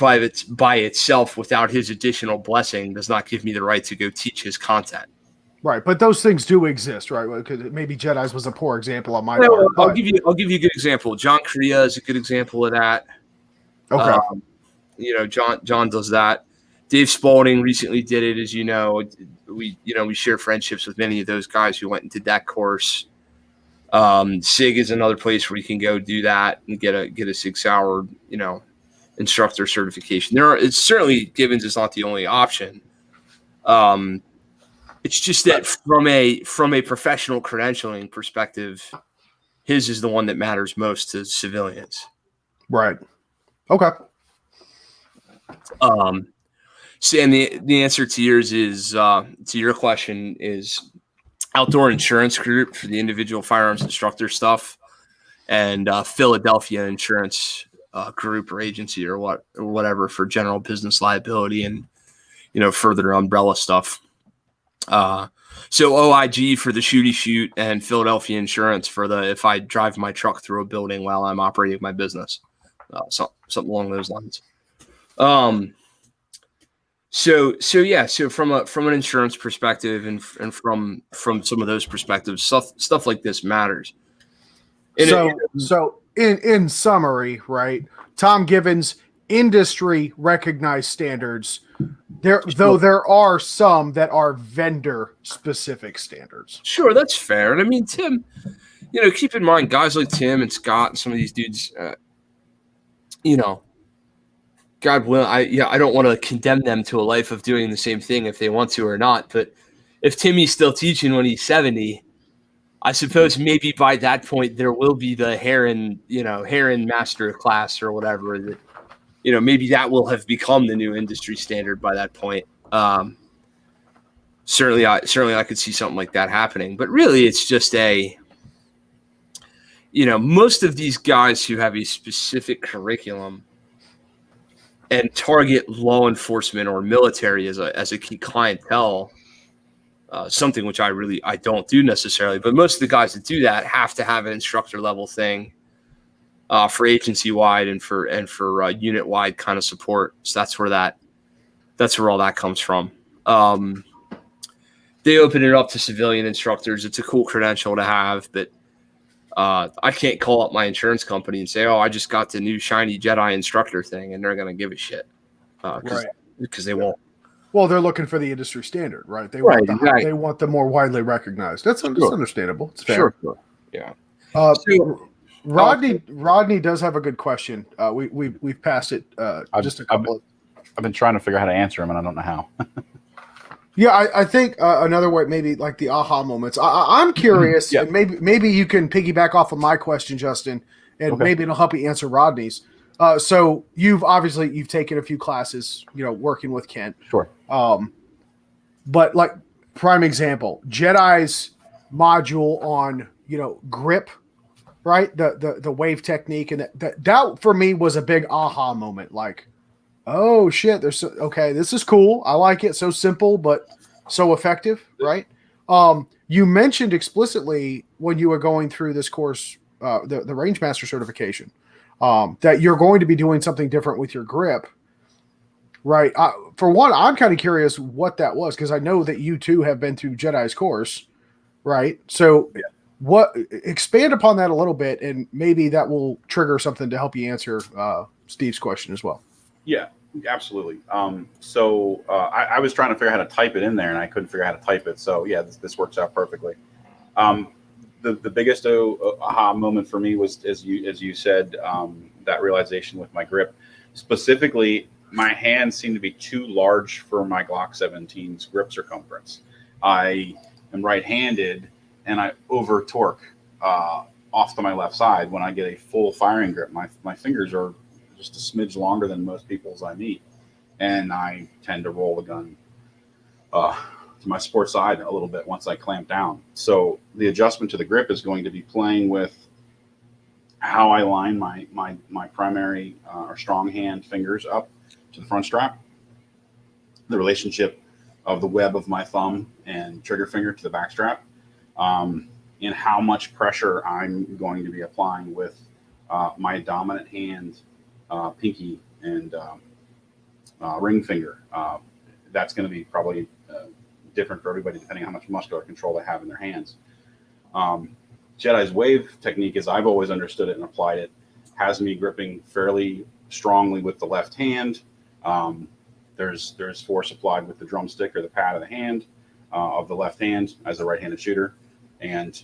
by itself, without his additional blessing, does not give me the right to go teach his content. Right, but those things do exist, right? Because maybe Jedi's was a poor example on my part. I'll give you a good example. John Korea is a good example of that. Okay. John does that. Dave Spalding recently did it, as you know. We share friendships with many of those guys who went and did that course. SIG is another place where you can go do that and get a 6 hour, instructor certification. It's certainly Gibbons is not the only option. It's just that from a professional credentialing perspective, his is the one that matters most to civilians. Right. Okay. So, and the answer to yours is to your question is Outdoor Insurance Group for the individual firearms instructor stuff, and Philadelphia Insurance Group or agency or whatever for general business liability and further umbrella stuff. So OIG for the shooty shoot and Philadelphia Insurance for the if I drive my truck through a building while I'm operating my business, something along those lines. So from an insurance perspective and from some of those perspectives, stuff like this matters. So in summary, right? Tom Gibbons, industry recognized standards. There are some that are vendor specific standards. Sure, that's fair. And I mean, Tim, keep in mind guys like Tim and Scott and some of these dudes, God willing, I don't want to condemn them to a life of doing the same thing if they want to or not. But if Timmy's still teaching when he's 70, I suppose maybe by that point there will be the Herron master class or whatever that, maybe that will have become the new industry standard by that point. Certainly I could see something like that happening. But really, it's just most of these guys who have a specific curriculum and target law enforcement or military as a key clientele, something which I don't do necessarily, but most of the guys that do that have to have an instructor level thing for agency wide and for unit wide kind of support. So that's where all that comes from. They open it up to civilian instructors. It's a cool credential to have, but I can't call up my insurance company and say, "Oh, I just got the new shiny Jedi instructor thing," and they're going to give a shit because they won't. Well, they're looking for the industry standard, right? They want the more widely recognized. That's understandable. It's fair. Sure. Yeah. Rodney does have a good question. We've passed it. Just a couple. I've been trying to figure out how to answer him, and I don't know how. Yeah, I think another way, maybe like the aha moments. I'm curious, Yeah. and maybe you can piggyback off of my question, Justin, and Okay. maybe it'll help you answer Rodney's. So you've taken a few classes, working with Kent. Sure. But like prime example, Jedi's module on grip, right? The wave technique, and that for me was a big aha moment. Like, oh shit, okay, this is cool. I like it. So simple, but so effective, right? You mentioned explicitly when you were going through this course, the Rangemaster certification, that you're going to be doing something different with your grip, right? For one, I'm kind of curious what that was, because I know that you too have been through Jedi's course, right? So expand upon that a little bit, and maybe that will trigger something to help you answer Steve's question as well. Yeah, absolutely. So I was trying to figure out how to type it in there, and I couldn't figure out how to type it. So yeah, this works out perfectly. The biggest aha moment for me was, as you said, that realization with my grip. Specifically, my hands seem to be too large for my Glock 17's grip circumference. I am right-handed, and I over torque off to my left side when I get a full firing grip. My fingers are just a smidge longer than most people's I meet, and I tend to roll the gun to my sport side a little bit once I clamp down. So the adjustment to the grip is going to be playing with how I line my primary or strong hand fingers up to the front strap, the relationship of the web of my thumb and trigger finger to the back strap, and how much pressure I'm going to be applying with my dominant hand, pinky, and ring finger. That's going to be probably different for everybody depending on how much muscular control they have in their hands. Jedi's wave technique, as I've always understood it and applied it, has me gripping fairly strongly with the left hand. There's force applied with the drumstick or the pad of the hand of the left hand as a right-handed shooter, and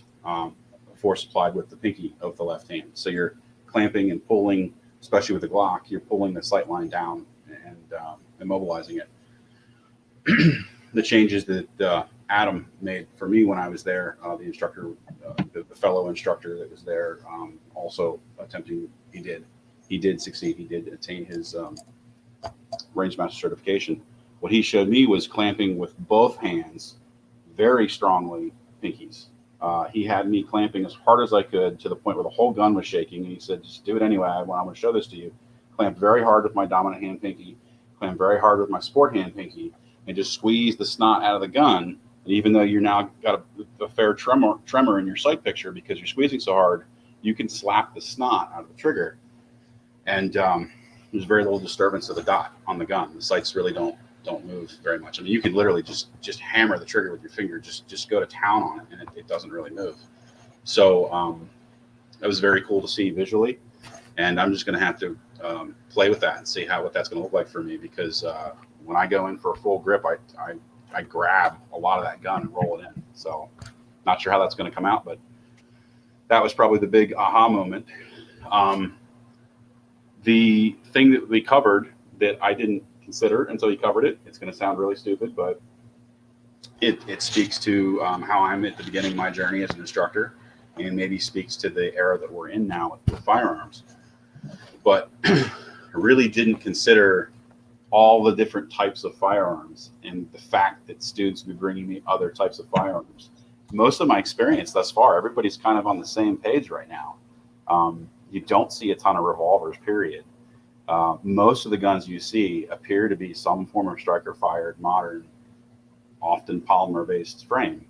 force applied with the pinky of the left hand. So you're clamping and pulling, especially with the Glock, you're pulling the sight line down and immobilizing it. The changes that Adam made for me when I was there, the instructor, the fellow instructor that was there, also attempting, he did succeed. He did attain his Rangemaster certification. What he showed me was clamping with both hands very strongly, pinkies. He had me clamping as hard as I could to the point where the whole gun was shaking. And he said, just do it anyway. I'm going to show this to you. Clamp very hard with my dominant hand pinky, clamp very hard with my sport hand pinky, and just squeeze the snot out of the gun. And even though you're now got a fair tremor in your sight picture because you're squeezing so hard, you can slap the snot out of the trigger. And there's very little disturbance of the dot on the gun. The sights really don't move very much. I mean, you can literally just hammer the trigger with your finger, just go to town on it, and it doesn't really move. So that was very cool to see visually, and I'm just going to have to play with that and see what that's going to look like for me, because when I go in for a full grip, I grab a lot of that gun and roll it in. So not sure how that's going to come out, but that was probably the big aha moment. The thing that we covered that I didn't consider until you covered it, it's going to sound really stupid, but it speaks to how I'm at the beginning of my journey as an instructor, and maybe speaks to the era that we're in now with firearms. But I really didn't consider all the different types of firearms and the fact that students would be bringing me other types of firearms. Most of my experience thus far, everybody's kind of on the same page right now. You don't see a ton of revolvers, period. Most of the guns you see appear to be some form of striker-fired, modern, often polymer-based frame.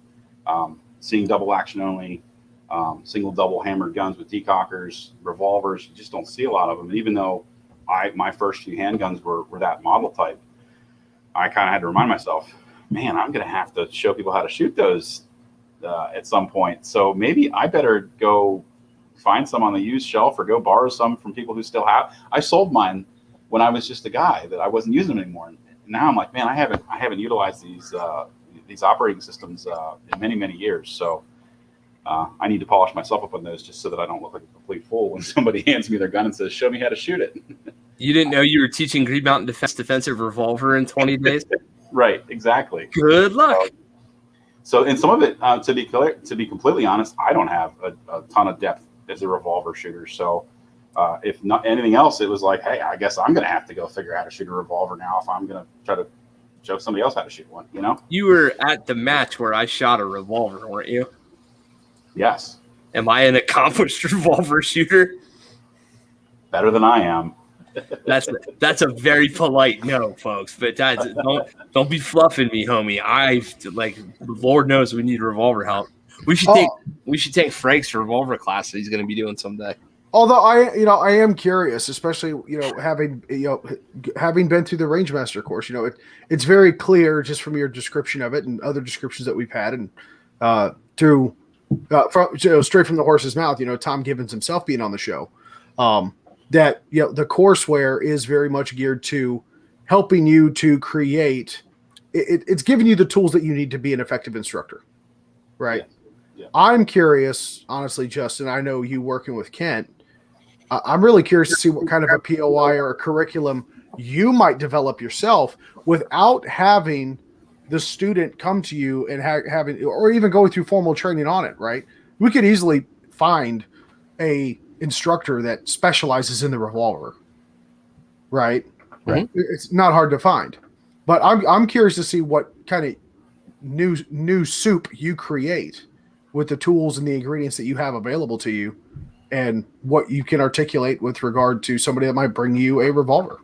Seeing double action only, single, double hammered guns with decockers, revolvers, you just don't see a lot of them. And even though my first few handguns were that model type, I kind of had to remind myself, man, I'm going to have to show people how to shoot those at some point. So maybe I better go find some on the used shelf or go borrow some from people who still have. I sold mine when I was just a guy that I wasn't using them anymore. And now I'm like, man, I haven't utilized these operating systems in many years. So I need to polish myself up on those just so that I don't look like a complete fool when somebody hands me their gun and says, show me how to shoot it. You didn't know you were teaching Green Mountain Defensive Revolver in 20 days? Right, exactly. Good luck. So in some of it, to be completely honest, I don't have a ton of depth as a revolver shooter. So if not anything else, it was like, hey, I guess I'm going to have to go figure out how to shoot a revolver now if I'm going to try to show somebody else how to shoot one, you know? You were at the match where I shot a revolver, weren't you? Yes. Am I an accomplished revolver shooter? Better than I am. That's a very polite no, folks. But don't be fluffing me, homie. Lord knows we need revolver help. We should take Frank's revolver class that he's going to be doing someday. Although I am curious, especially having been through the Rangemaster course. It's very clear just from your description of it and other descriptions that we've had, and straight from the horse's mouth. Tom Gibbons himself being on the show. That the courseware is very much geared to helping you to create. It's giving you the tools that you need to be an effective instructor, right? Yeah. I'm curious, honestly, Justin. I know you working with Kent. I'm really curious to see what kind of a POI or a curriculum you might develop yourself without having the student come to you and having, or even going through formal training on it. Right? We could easily find a instructor that specializes in the revolver, right? It's not hard to find, but I'm curious to see what kind of new soup you create with the tools and the ingredients that you have available to you, and what you can articulate with regard to somebody that might bring you a revolver.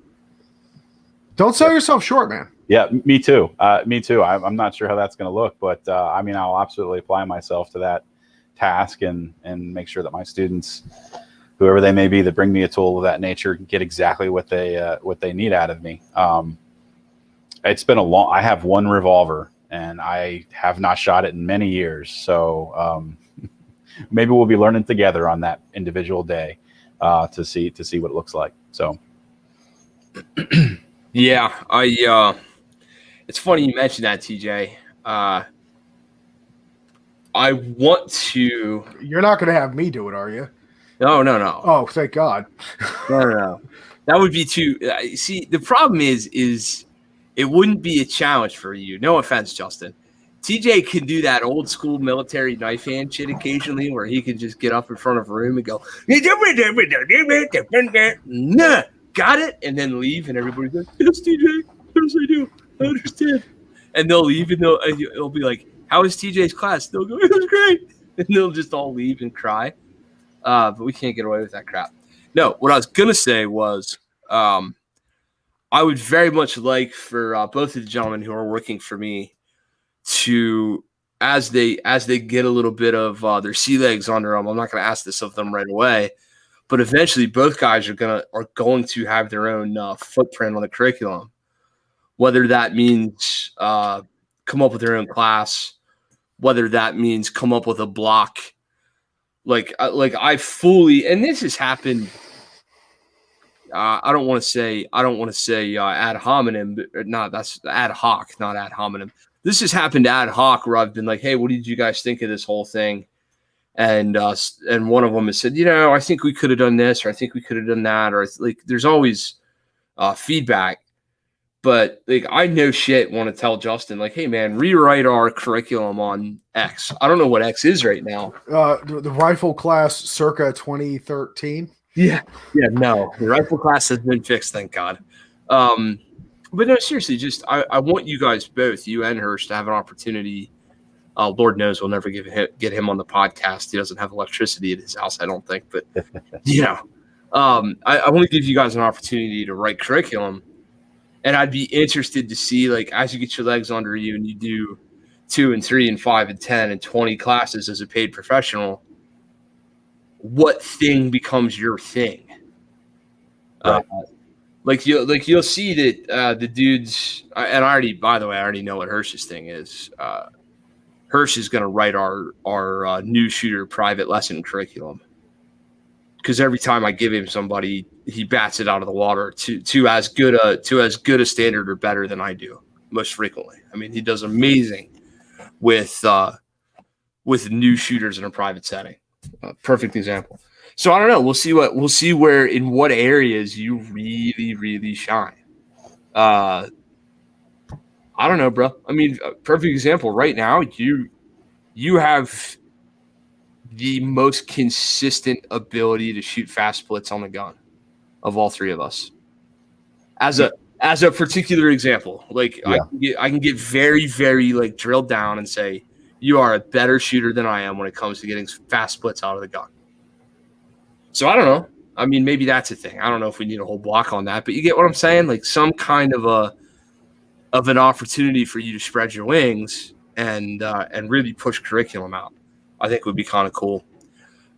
Don't sell yourself short, man. Yeah, me too. I'm not sure how that's going to look, but I'll absolutely apply myself to that task and make sure that my students, whoever they may be, that bring me a tool of that nature, get exactly what they need out of me. It's been I have one revolver and I have not shot it in many years. So maybe we'll be learning together on that individual day to see what it looks like. So yeah, it's funny you mentioned that, TJ. I want to. You're not going to have me do it, are you? No. Oh, thank God. No. That would be too. See, the problem is it wouldn't be a challenge for you. No offense, Justin. TJ can do that old school military knife hand shit occasionally, where he can just get up in front of a room and go, nah, got it, and then leave, and everybody goes, yes, TJ, yes, I do, I understand. And they'll leave, and they'll be like, how was TJ's class? They'll go, it was great, and they'll just all leave and cry. But we can't get away with that crap. No, what I was gonna say was, I would very much like for both of the gentlemen who are working for me to, as they get a little bit of their sea legs under them. I'm not going to ask this of them right away, but eventually both guys are going to have their own footprint on the curriculum. Whether that means come up with their own class, whether that means come up with a block. Like I fully, and this has happened. I don't want to say ad hominem, but not, that's ad hoc, not ad hominem. This has happened ad hoc where I've been like, hey, what did you guys think of this whole thing? And one of them has said, I think we could have done this, or I think we could have done that, or like there's always feedback. But like I know shit want to tell Justin, like, hey man, rewrite our curriculum on X. I don't know what X is right now. The rifle class circa 2013. Yeah, no, the rifle class has been fixed, thank God. But no, seriously, just I want you guys both, you and Hirsch, to have an opportunity. Lord knows we'll never get him on the podcast. He doesn't have electricity at his house, I don't think. But I want to give you guys an opportunity to write curriculum, and I'd be interested to see, like, as you get your legs under you and you do 2 and 3 and 5 and 10 and 20 classes as a paid professional, what thing becomes your thing? Right. You'll see that the dudes, and I already know what Hirsch's thing is. Hirsch is going to write our new shooter private lesson curriculum, because every time I give him somebody, he bats it out of the water to as good a standard or better than I do most frequently. I mean, he does amazing with new shooters in a private setting. Perfect example. So I don't know. We'll see where in what areas you really, really shine. I I don't know, bro. I mean, a perfect example right now, you have the most consistent ability to shoot fast splits on the gun of all three of us. As a particular example, like Yeah. I can get very, very like drilled down and say you are a better shooter than I am when it comes to getting fast splits out of the gun. So I don't know. I mean, maybe that's a thing. I don't know if we need a whole block on that, but you get what I'm saying? Like some kind of an opportunity for you to spread your wings and really push curriculum out. I think would be kind of cool.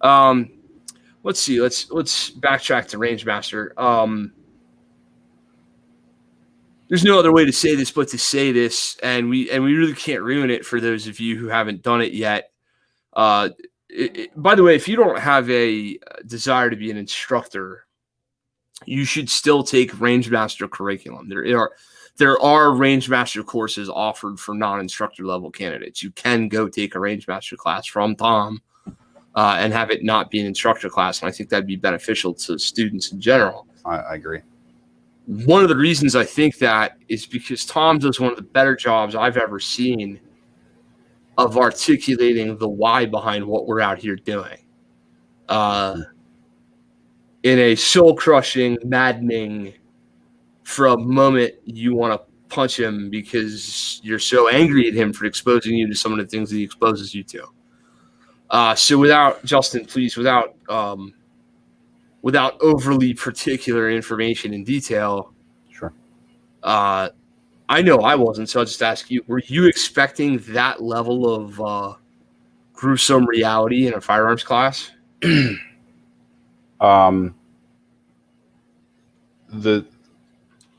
Let's see. Let's backtrack to RangeMaster. There's no other way to say this but to say this, and we really can't ruin it for those of you who haven't done it yet. By the way, if you don't have a desire to be an instructor, you should still take RangeMaster curriculum. There are RangeMaster courses offered for non-instructor level candidates. You can go take a RangeMaster class from Tom and have it not be an instructor class, and I think that'd be beneficial to students in general. I agree. One of the reasons I think that is because Tom does one of the better jobs I've ever seen of articulating the why behind what we're out here doing. In a soul-crushing, maddening, for a moment you want to punch him because you're so angry at him for exposing you to some of the things that he exposes you to. So without, Justin, please, without overly particular information in detail. Sure. I know I wasn't, so I'll just ask you, were you expecting that level of gruesome reality in a firearms class?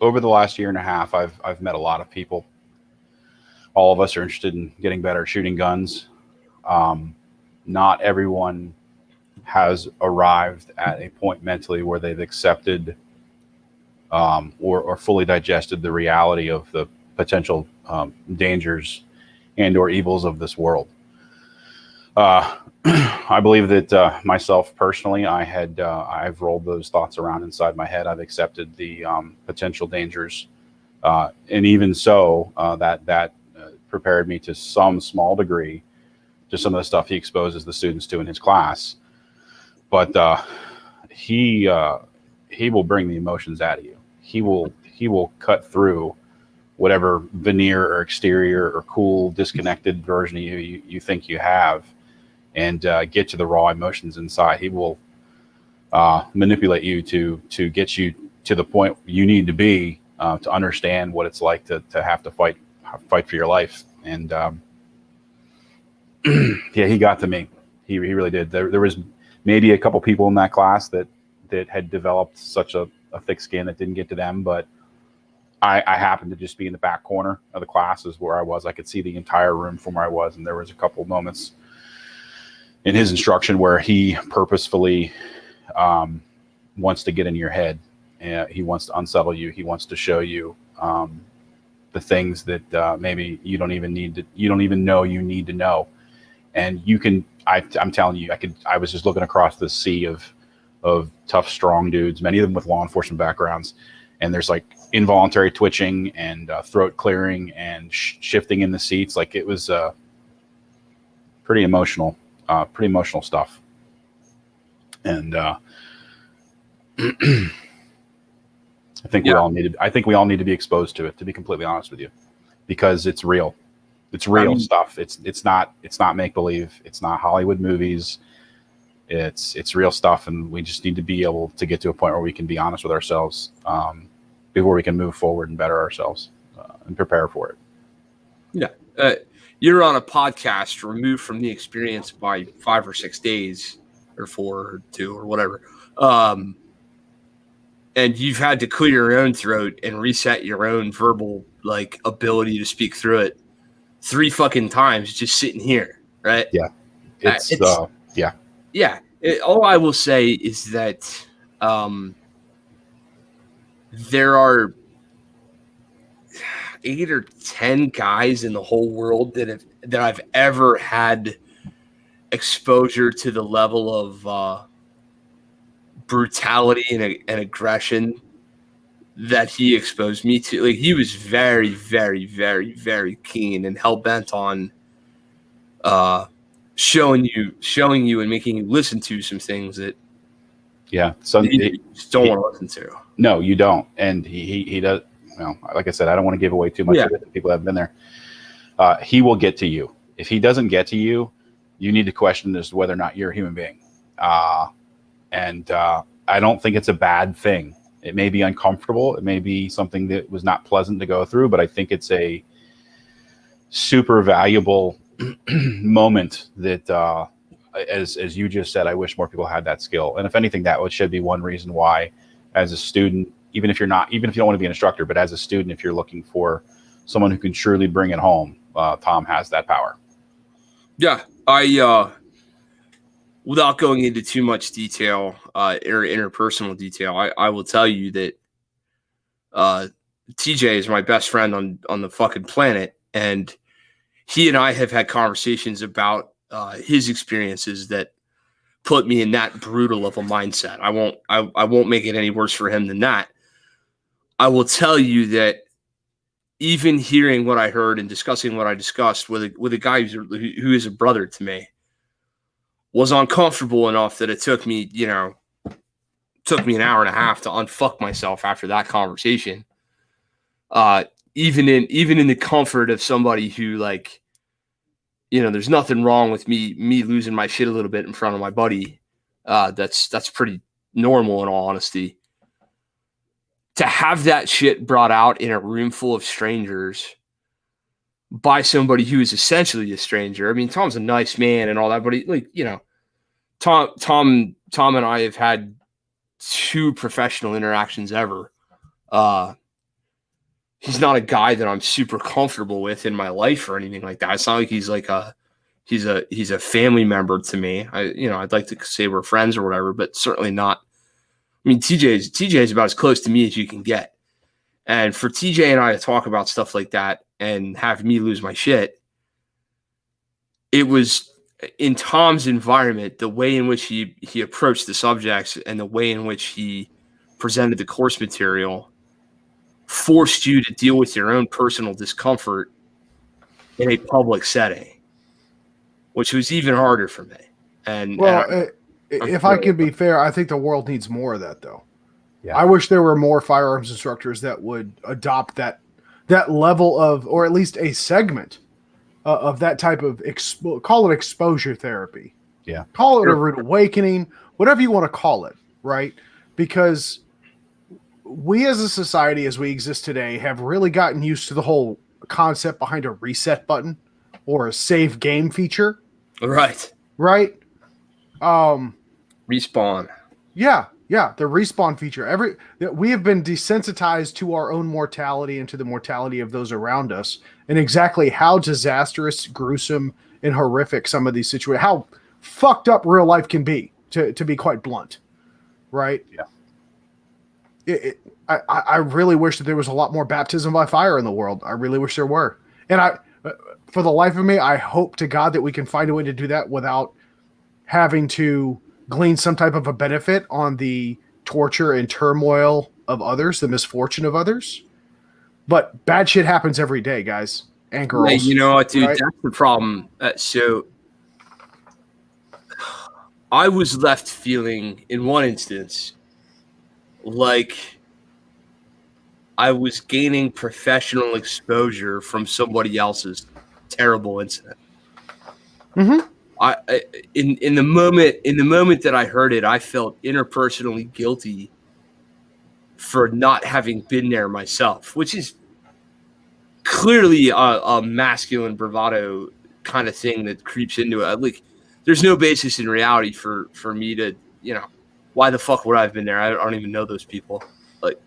Over the last year and a half, I've met a lot of people. All of us are interested in getting better at shooting guns. Not everyone has arrived at a point mentally where they've accepted or fully digested the reality of the potential dangers and or evils of this world. I believe that myself personally, I've rolled those thoughts around inside my head. I've accepted the potential dangers, and even so, that prepared me to some small degree to some of the stuff he exposes the students to in his class. But he will bring the emotions out of you. He will cut through whatever veneer or exterior or cool disconnected version of you think you have, and get to the raw emotions inside. He will manipulate you to get you to the point you need to be to understand what it's like to have to fight for your life. And yeah, he got to me. He really did. There was maybe a couple people in that class that had developed such a thick skin that didn't get to them, but I happened to just be in the back corner of the classes where I was. I could see the entire room from where I was, and there was a couple moments in his instruction where he purposefully wants to get in your head. He wants to unsettle you. He wants to show you the things that maybe you don't even know you need to know. And you can, I'm telling you, I was just looking across this sea of tough, strong dudes, many of them with law enforcement backgrounds. And there's like involuntary twitching and throat clearing and shifting in the seats. Like it was pretty emotional stuff. And I think we all need to be exposed to it, to be completely honest with you, because it's real. It's real stuff. It's not make believe. It's not Hollywood movies. It's real stuff, and we just need to be able to get to a point where we can be honest with ourselves before we can move forward and better ourselves and prepare for it. Yeah, you're on a podcast removed from the experience by 5 or 6 days, or 4 or 2 or whatever, and you've had to clear your own throat and reset your own verbal ability to speak through it 3 fucking times just sitting here, right? Yeah, yeah. All I will say is that there are 8 or 10 guys in the whole world that I've ever had exposure to the level of brutality and aggression that he exposed me to. Like, he was very, very, very, very keen and hell bent on showing you and making you listen to some things that you just don't want to listen to. No, you don't. And he does. Well, like I said, I don't want to give away too much of it to people that have been there. He will get to you. If he doesn't get to you, you need to question as to whether or not you're a human being. And I don't think it's a bad thing. It may be uncomfortable. It may be something that was not pleasant to go through, but I think it's a super valuable moment that, as you just said, I wish more people had that skill. And if anything, that should be one reason why, as a student, even if you don't want to be an instructor, but as a student, if you're looking for someone who can truly bring it home, Tom has that power. Yeah, without going into too much detail or interpersonal detail, I will tell you that TJ is my best friend on the fucking planet, and he and I have had conversations about his experiences that put me in that brutal of a mindset. I won't make it any worse for him than that. I will tell you that even hearing what I heard and discussing what I discussed with a guy who is a brother to me was uncomfortable enough that it took me an hour and a half to unfuck myself after that conversation. Even in the comfort of somebody who, like, there's nothing wrong with me losing my shit a little bit in front of my buddy. That's pretty normal in all honesty. To have that shit brought out in a room full of strangers by somebody who is essentially a stranger. I mean, Tom's a nice man and all that, but Tom and I have had 2 professional interactions ever. He's not a guy that I'm super comfortable with in my life or anything like that. It's not like he's like he's a family member to me. I'd like to say we're friends or whatever, but certainly not. I mean, TJ is about as close to me as you can get. And for TJ and I to talk about stuff like that and have me lose my shit, it was in Tom's environment, the way in which he approached the subjects and the way in which he presented the course material forced you to deal with your own personal discomfort in a public setting, which was even harder for me. If I can be fair, I think the world needs more of that, though. Yeah. I wish there were more firearms instructors that would adopt that level of, or at least a segment of that type of, call it exposure therapy. Yeah. Call it a rude awakening, whatever you want to call it, right? Because we as a society, as we exist today, have really gotten used to the whole concept behind a reset button or a save game feature. Right. Respawn. Yeah, the respawn feature. We have been desensitized to our own mortality and to the mortality of those around us, and exactly how disastrous, gruesome, and horrific some of these situations, how fucked up real life can be, to be quite blunt, right? Yeah. I really wish that there was a lot more baptism by fire in the world. I really wish there were, and for the life of me, I hope to God that we can find a way to do that without having to glean some type of a benefit on the torture and turmoil of others, the misfortune of others. But bad shit happens every day, guys and girls. Hey, you know what, dude? Right? That's the problem. So I was left feeling, in one instance, like I was gaining professional exposure from somebody else's terrible incident. Mm-hmm. In the moment that I heard it, I felt interpersonally guilty for not having been there myself, which is clearly a masculine bravado kind of thing that creeps into it. Like, there's no basis in reality for me to, why the fuck would I have been there? I don't even know those people. Like,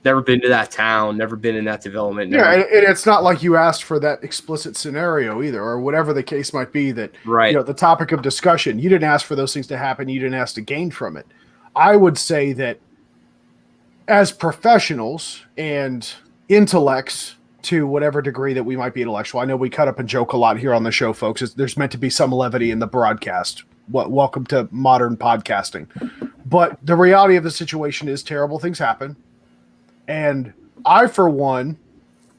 never been to that town, never been in that development. And it's not like you asked for that explicit scenario either, or whatever the case might be that, right. The topic of discussion, you didn't ask for those things to happen. You didn't ask to gain from it. I would say that as professionals and intellects, to whatever degree that we might be intellectual, I know we cut up and joke a lot here on the show, folks. There's meant to be some levity in the broadcast. Welcome to modern podcasting. But the reality of the situation is terrible things happen. And I, for one,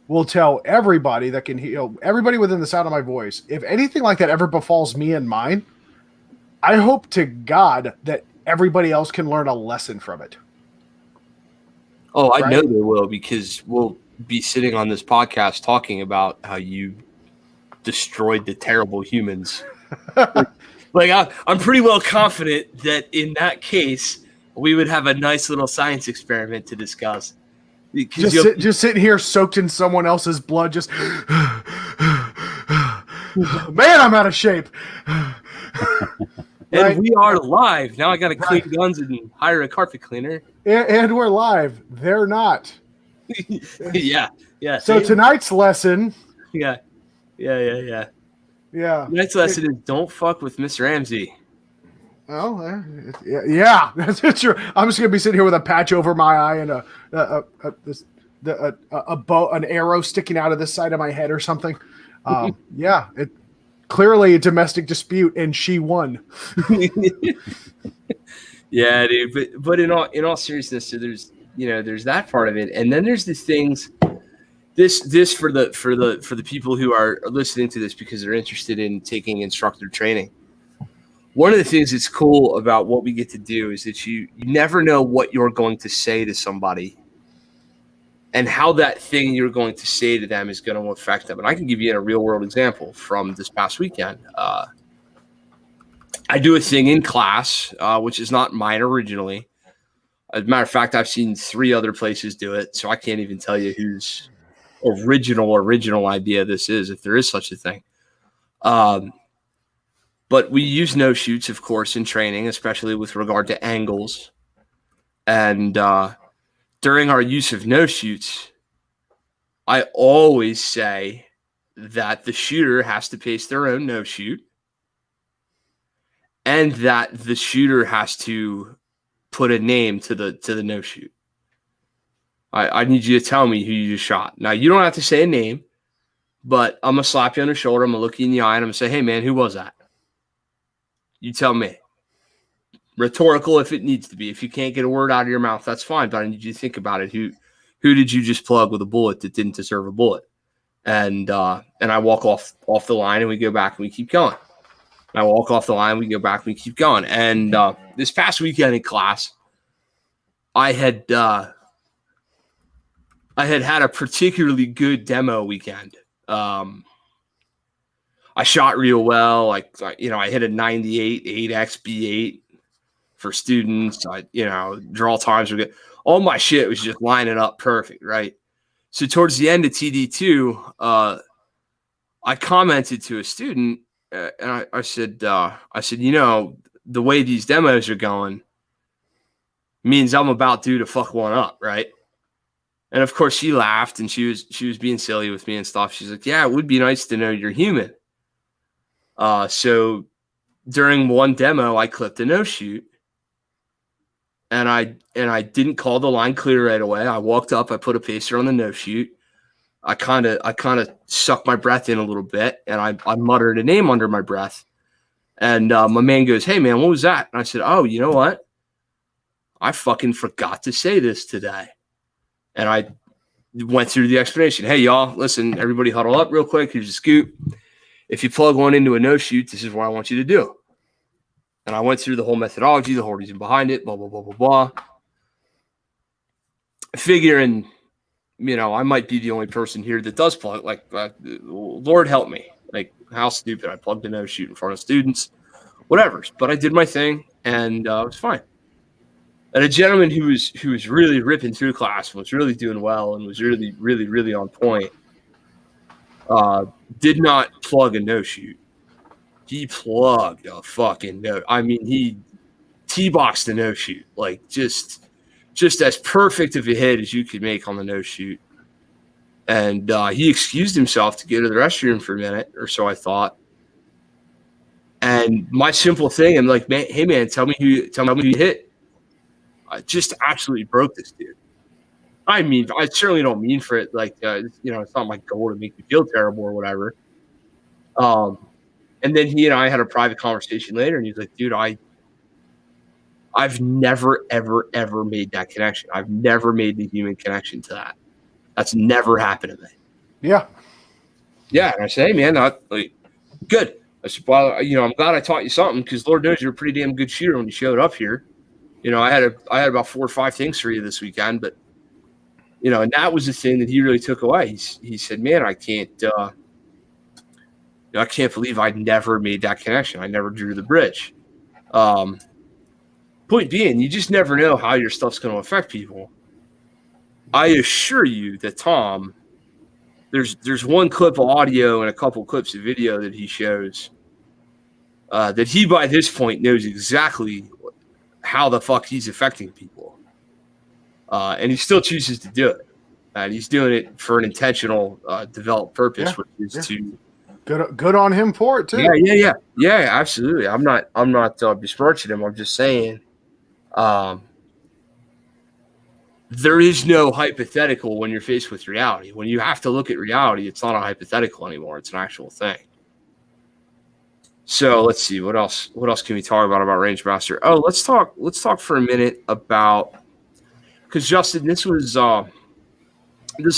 will tell everybody that can hear, everybody within the sound of my voice, if anything like that ever befalls me and mine, I hope to God that everybody else can learn a lesson from it. Oh, I Right? know they will, because we'll be sitting on this podcast talking about how you destroyed the terrible humans. I'm pretty well confident that in that case, we would have a nice little science experiment to discuss. Just sitting here soaked in someone else's blood, just man, I'm out of shape. And Right? we are live. Now I got to clean guns and hire a carpet cleaner. And we're live. They're not. Yeah. So tonight's lesson. Yeah. Yeah. Tonight's lesson is don't fuck with Miss Ramsey. Oh, yeah, that's true. I'm just gonna be sitting here with a patch over my eye and a bow, an arrow sticking out of this side of my head or something. Yeah, it clearly a domestic dispute, and she won. Yeah, dude. But in all seriousness, so there's that part of it, and then there's these things. This for the people who are listening to this because they're interested in taking instructor training. One of the things that's cool about what we get to do is that you never know what you're going to say to somebody and how that thing you're going to say to them is going to affect them. And I can give you a real world example from this past weekend. I do a thing in class, which is not mine originally. As a matter of fact, I've seen 3 other places do it, so I can't even tell you whose original idea this is, if there is such a thing. But we use no shoots, of course, in training, especially with regard to angles. And during our use of no shoots, I always say that the shooter has to pace their own no shoot, and that the shooter has to put a name to the no shoot. I need you to tell me who you just shot. Now, you don't have to say a name, but I'm going to slap you on the shoulder. I'm going to look you in the eye, and I'm going to say, hey, man, who was that? You tell me. Rhetorical if it needs to be. If you can't get a word out of your mouth, that's fine, but I need you to think about it. Who did you just plug with a bullet that didn't deserve a bullet? And I walk off the line, and we go back, and we keep going. And I walk off the line, we go back, and we keep going. And this past weekend in class, I had a particularly good demo weekend. I shot real well. I hit a 98 8x B8 for students. Draw times were good. All my shit was just lining up perfect, right? So towards the end of TD2, I commented to a student, and I said, the way these demos are going means I'm about due to fuck one up, right? And of course, she laughed, and she was being silly with me and stuff. She's like, "Yeah, it would be nice to know you're human." So during one demo, I clipped a no shoot, and I didn't call the line clear right away. I walked up, I put a pacer on the no shoot. I kind of sucked my breath in a little bit, and I muttered a name under my breath. And my man goes, "Hey man, what was that?" And I said, "Oh, you know what? I fucking forgot to say this today." And I went through the explanation. "Hey y'all, listen, everybody huddle up real quick. Here's a scoop. If you plug one into a no shoot, this is what I want you to do." And I went through the whole methodology, the whole reason behind it, blah, blah, blah, blah, blah. Figuring, I might be the only person here that does plug. Lord help me. Like, how stupid. I plugged a no shoot in front of students, whatever. But I did my thing, and it was fine. And a gentleman who was really ripping through class and was really doing well and was really, really, really on point, did not plug a no shoot. He plugged a fucking no. I mean, he T-boxed a no shoot, like just as perfect of a hit as you could make on the no shoot. And he excused himself to go to the restroom for a minute or so, I thought. And my simple thing, I'm like, "Man, hey man, tell me who you hit." I just absolutely broke this dude. I mean, I certainly don't mean for it. Like, it's not my goal to make you feel terrible or whatever. And then he and I had a private conversation later, and he's like, "Dude, I I've never, ever, ever made that connection. I've never made the human connection to that. That's never happened to me. Yeah. Yeah, and I say, hey, man, good. I said, well, I'm glad I taught you something because Lord knows you're a pretty damn good shooter when you showed up here. I had about 4 or 5 things for you this weekend, but and that was the thing that he really took away. He said, man, I can't believe I never made that connection. I never drew the bridge. Point being, you just never know how your stuff's going to affect people. I assure you that Tom, there's one clip of audio and a couple clips of video that he shows that he, by this point, knows exactly how the fuck he's affecting people. And he still chooses to do it. And he's doing it for an intentional, developed purpose, which is to good on him for it too. Yeah, absolutely. I'm not besmirching him. I'm just saying, there is no hypothetical when you're faced with reality. When you have to look at reality, it's not a hypothetical anymore. It's an actual thing. So let's see what else. What else can we talk about RangeMaster? Oh, let's talk for a minute about, because Justin, this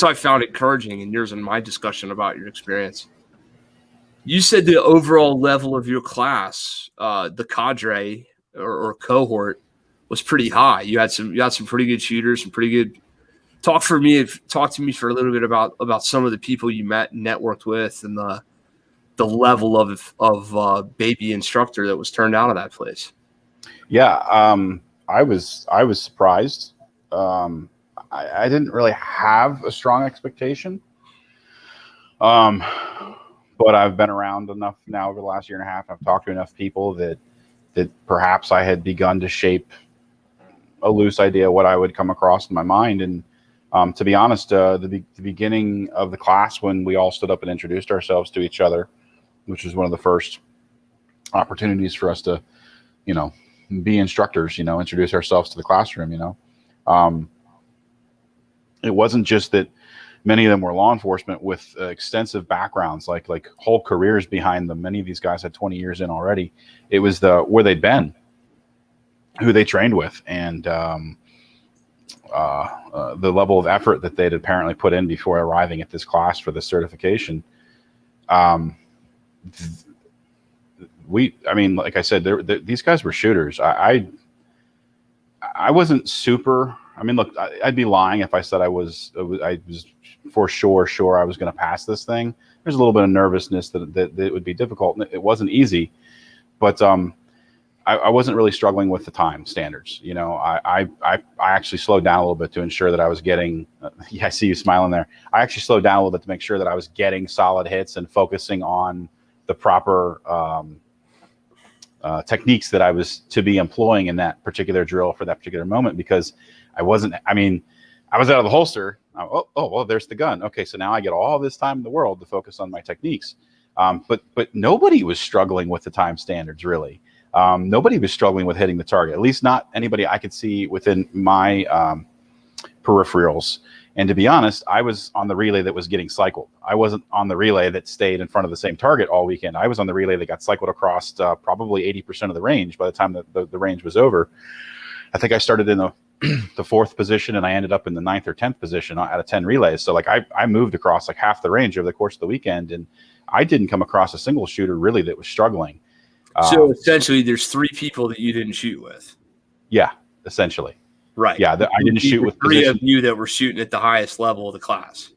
I found encouraging in yours and my discussion about your experience. You said the overall level of your class, the cadre or cohort, was pretty high. You had some pretty good shooters, some pretty good. Talk to me for a little bit about some of the people you met and networked with, and the level of baby instructor that was turned out of that place. Yeah, I was surprised. I didn't really have a strong expectation. But I've been around enough now over the last year and a half. I've talked to enough people that perhaps I had begun to shape a loose idea of what I would come across in my mind. And to be honest, the beginning of the class, when we all stood up and introduced ourselves to each other, which was one of the first opportunities for us to, be instructors, introduce ourselves to the classroom, it wasn't just that many of them were law enforcement with extensive backgrounds, like whole careers behind them. Many of these guys had 20 years in already. It was where they'd been, who they trained with, and the level of effort that they'd apparently put in before arriving at this class for the certification. Like I said, these guys were shooters. I wasn't super. Look, I'd be lying if I said I was for sure I was going to pass this thing. There's a little bit of nervousness that it would be difficult. It wasn't easy, but I wasn't really struggling with the time standards. I actually slowed down a little bit to ensure that I was getting. I see you smiling there. I actually slowed down a little bit to make sure that I was getting solid hits and focusing on the proper techniques that I was to be employing in that particular drill for that particular moment, because I wasn't. I was out of the holster. Well, there's the gun. Okay, so now I get all this time in the world to focus on my techniques. But nobody was struggling with the time standards, really. Nobody was struggling with hitting the target, at least not anybody I could see within my peripherals. And to be honest, I was on the relay that was getting cycled. I wasn't on the relay that stayed in front of the same target all weekend. I was on the relay that got cycled across probably 80% of the range by the time the range was over. I think I started in the 4th position, and I ended up in the 9th or 10th position out of 10 relays. So I moved across half the range over the course of the weekend, and I didn't come across a single shooter really that was struggling. So essentially, there's 3 people that you didn't shoot with. Yeah, essentially. Right. Yeah, I didn't shoot with 3 of you that were shooting at the highest level of the class.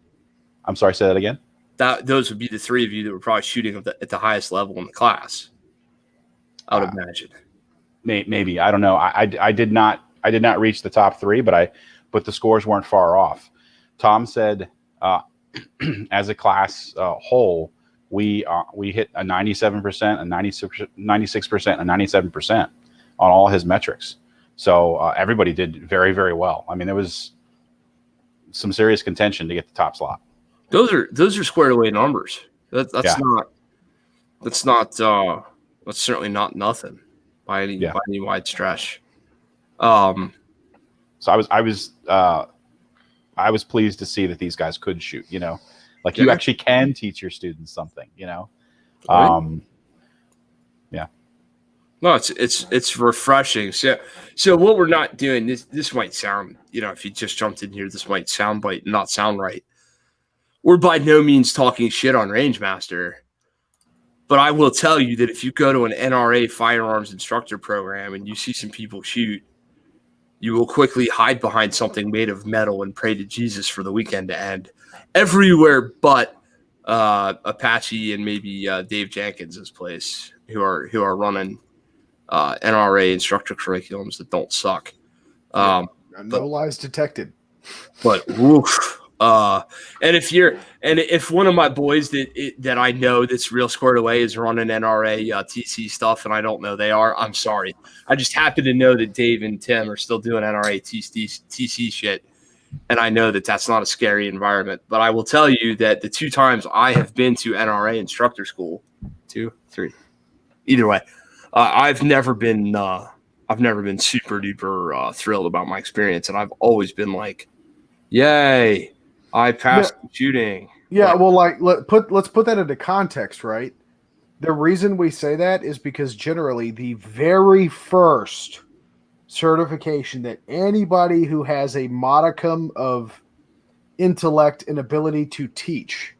I'm sorry, say that again? Those would be the 3 of you that were probably shooting at the highest level in the class, I would imagine. Maybe. I don't know. I did not reach the top 3, but the scores weren't far off. Tom said, as a class whole, we hit a 97%, a 96%, and 97% on all his metrics. So everybody did very, very well. There was some serious contention to get the top slot. Those are squared away numbers. That's certainly not nothing by any wide stretch. So I was pleased to see that these guys could shoot. You actually can teach your students something. Yeah. No, it's refreshing. So what we're not doing, this might sound, if you just jumped in here, this might not sound right. We're by no means talking shit on Rangemaster, but I will tell you that if you go to an NRA firearms instructor program and you see some people shoot, you will quickly hide behind something made of metal and pray to Jesus for the weekend to end. Everywhere but Apache and maybe Dave Jenkins' place, who are running NRA instructor curriculums that don't suck. No lies detected. But woof. And if one of my boys that I know that's real squared away is running NRA TC stuff and I don't know they are, I'm sorry. I just happen to know that Dave and Tim are still doing NRA TC shit, and I know that that's not a scary environment. But I will tell you that the 2 times I have been to NRA instructor school, 2, 3, either way, I've never been super duper thrilled about my experience, and I've always been like, yay, I passed shooting. Yeah, well, let's put that into context, right? The reason we say that is because generally the very first certification that anybody who has a modicum of intellect and ability to teach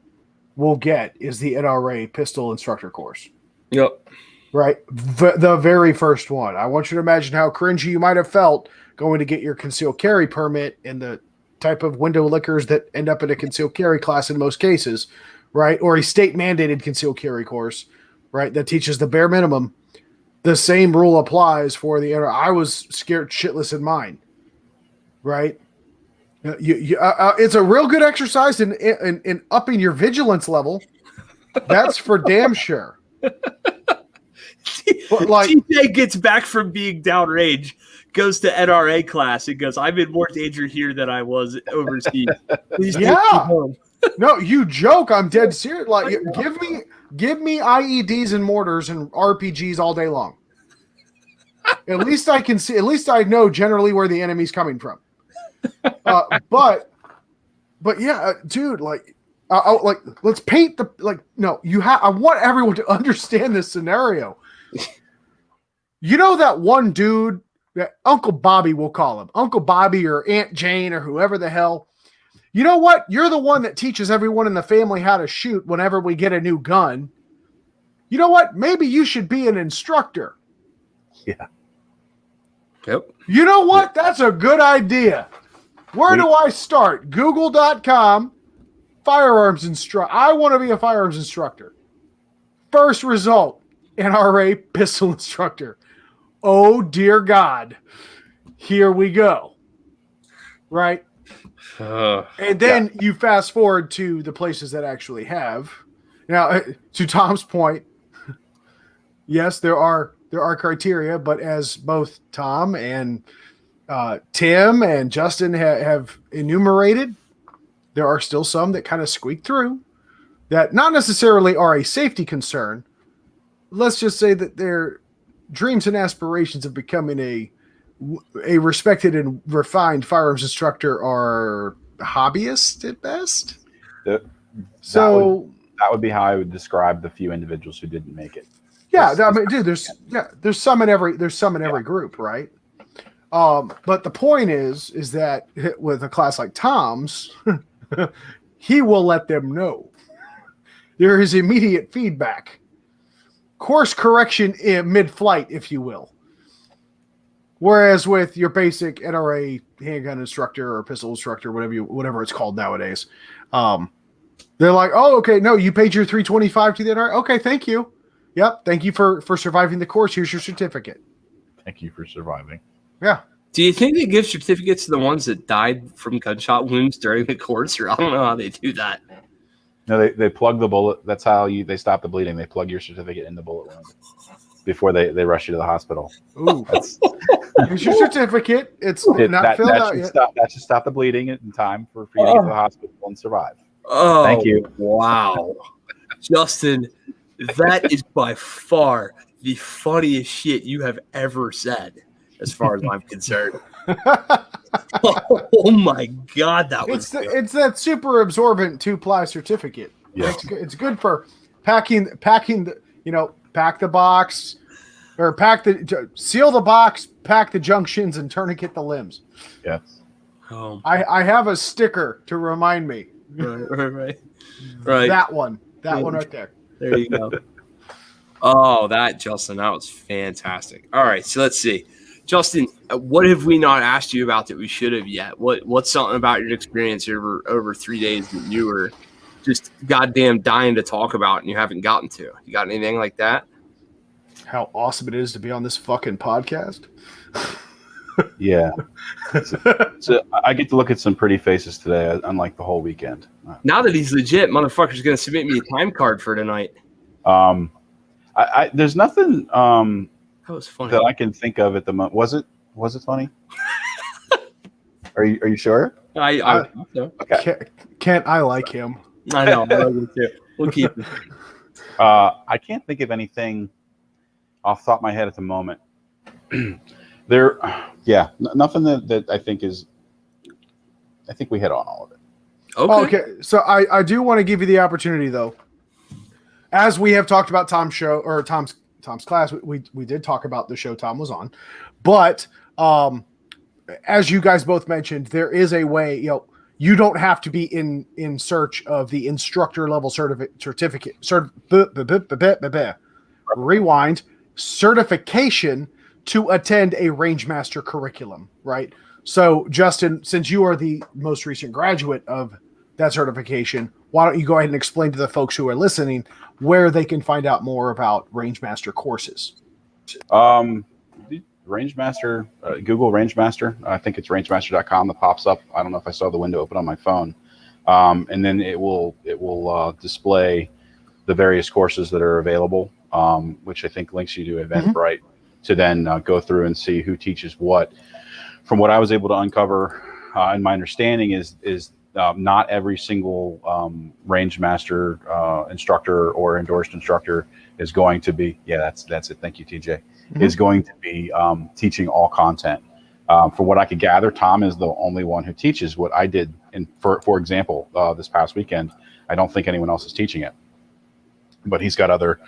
will get is the NRA pistol instructor course. Yep. Right? The very first one. I want you to imagine how cringy you might have felt going to get your concealed carry permit and the type of window lickers that end up in a concealed carry class in most cases, right? Or a state mandated concealed carry course, right? That teaches the bare minimum. The same rule applies for the NRA. I was scared shitless in mine, right? It's a real good exercise in upping your vigilance level. That's for damn sure. But TJ gets back from being downrange, goes to NRA class, and goes, I'm in more danger here than I was overseas. Please take me home. No, you joke. I'm dead serious. Like, give me IEDs and mortars and RPGs all day long. At least I can see. At least I know generally where the enemy's coming from. But yeah, dude. Let's paint the No, I want everyone to understand this scenario. You know that one dude that Uncle Bobby, we'll call him Uncle Bobby or Aunt Jane or whoever the hell. You know what? You're the one that teaches everyone in the family how to shoot whenever we get a new gun. You know what? Maybe you should be an instructor. Yeah. Yep. You know what? That's a good idea. Where do I start? Google.com, firearms instructor. I want to be a firearms instructor. First result, NRA pistol instructor. Oh, dear God. Here we go. Right? And then you fast forward to the places that actually have. Now, to Tom's point, yes, there are criteria, but as both Tom and Tim and Justin have enumerated, there are still some that kind of squeak through that not necessarily are a safety concern. Let's just say that their dreams and aspirations of becoming a respected and refined firearms instructor are hobbyist at best. That would be how I would describe the few individuals who didn't make it. Yeah, I mean, dude, there's some in every group, right? But the point is that with a class like Tom's, he will let them know. There is immediate feedback, course correction in mid-flight, if you will. Whereas with your basic NRA handgun instructor or pistol instructor, whatever it's called nowadays, they're like, "Oh, okay, no, you paid your $325 to the NRA. Okay, thank you. Yep, thank you for surviving the course. Here's your certificate. Thank you for surviving." Yeah. Do you think they give certificates to the ones that died from gunshot wounds during the course, or I don't know how they do that? No, they plug the bullet. That's how they stop the bleeding. They plug your certificate in the bullet wound before they rush you to the hospital. Ooh. Here's your certificate. It's not filled out yet. That should stop the bleeding in time for you to get to the hospital and survive. Oh, thank you. Wow. Justin, that is by far the funniest shit you have ever said, as far as I'm concerned. Oh my God, that was it's that super absorbent 2-ply certificate. Yeah. It's good for packing the pack the box, or seal the box, pack the junctions, and tourniquet the limbs. Yes. I have a sticker to remind me. Right. That one right there. There you go. Oh, Justin, that was fantastic. All right, so let's see. Justin, what have we not asked you about that we should have yet? What's something about your experience over 3 days that you were just goddamn dying to talk about and you haven't gotten to? You got anything like that? How awesome it is to be on this fucking podcast. Yeah. So I get to look at some pretty faces today, unlike the whole weekend. Now that he's legit, motherfucker's going to submit me a time card for tonight. There's nothing That was funny. that I can think of at the moment. Was it funny? Are you sure? I think so. Okay. Kent, I like him. I know. I like it too. We'll keep it. I can't think of anything off the top of my head at the moment. Nothing that I think is. I think we hit on all of it. Okay. So I do want to give you the opportunity, though. As we have talked about Tom's class, we did talk about the show Tom was on, but as you guys both mentioned, there is a way. You don't have to be in search of the instructor level certificate. Rewind certification to attend a Rangemaster curriculum, right? So, Justin, since you are the most recent graduate of that certification, why don't you go ahead and explain to the folks who are listening where they can find out more about Rangemaster courses? Rangemaster, Google Rangemaster. I think it's rangemaster.com that pops up. I don't know if I saw the window open on my phone. And then it will display the various courses that are available, which I think links you to Eventbrite to then go through and see who teaches what. From what I was able to uncover, and my understanding is not every single Rangemaster instructor or endorsed instructor is going to be. Yeah, that's it. Thank you, TJ. Is going to be teaching all content. From what I could gather, Tom is the only one who teaches what I did. And for example, this past weekend, I don't think anyone else is teaching it. But he's got other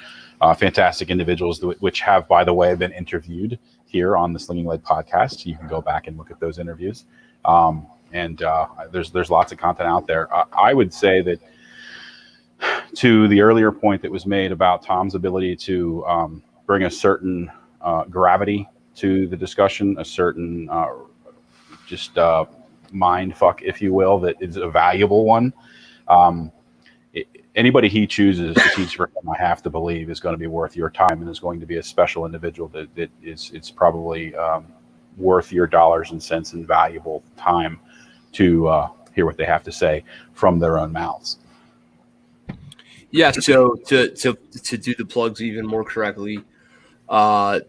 fantastic individuals, which have, by the way, been interviewed here on the Sling'N podcast. You can go back and look at those interviews. And there's lots of content out there. I would say that to the earlier point that was made about Tom's ability to bring a certain gravity to the discussion, a certain mind fuck, if you will, that is a valuable one. Anybody he chooses to teach for him, I have to believe, is going to be worth your time and is going to be a special individual that it's probably worth your dollars and cents and valuable time to hear what they have to say from their own mouths. Yeah, so to do the plugs even more correctly,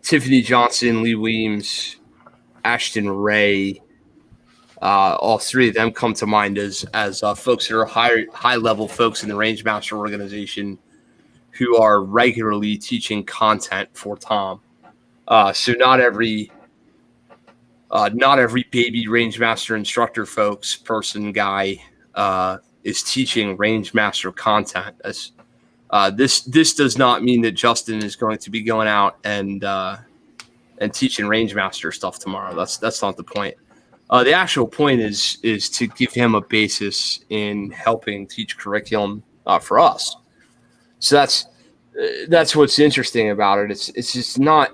Tiffany Johnson, Lee Weems, Ashton Ray, all three of them come to mind as folks that are high level folks in the Rangemaster organization who are regularly teaching content for Tom. So not every baby Rangemaster instructor guy is teaching Rangemaster content. This does not mean that Justin is going to be going out and teaching Rangemaster stuff tomorrow. That's not the point. The actual point is to give him a basis in helping teach curriculum for us. So that's what's interesting about it. It's just not.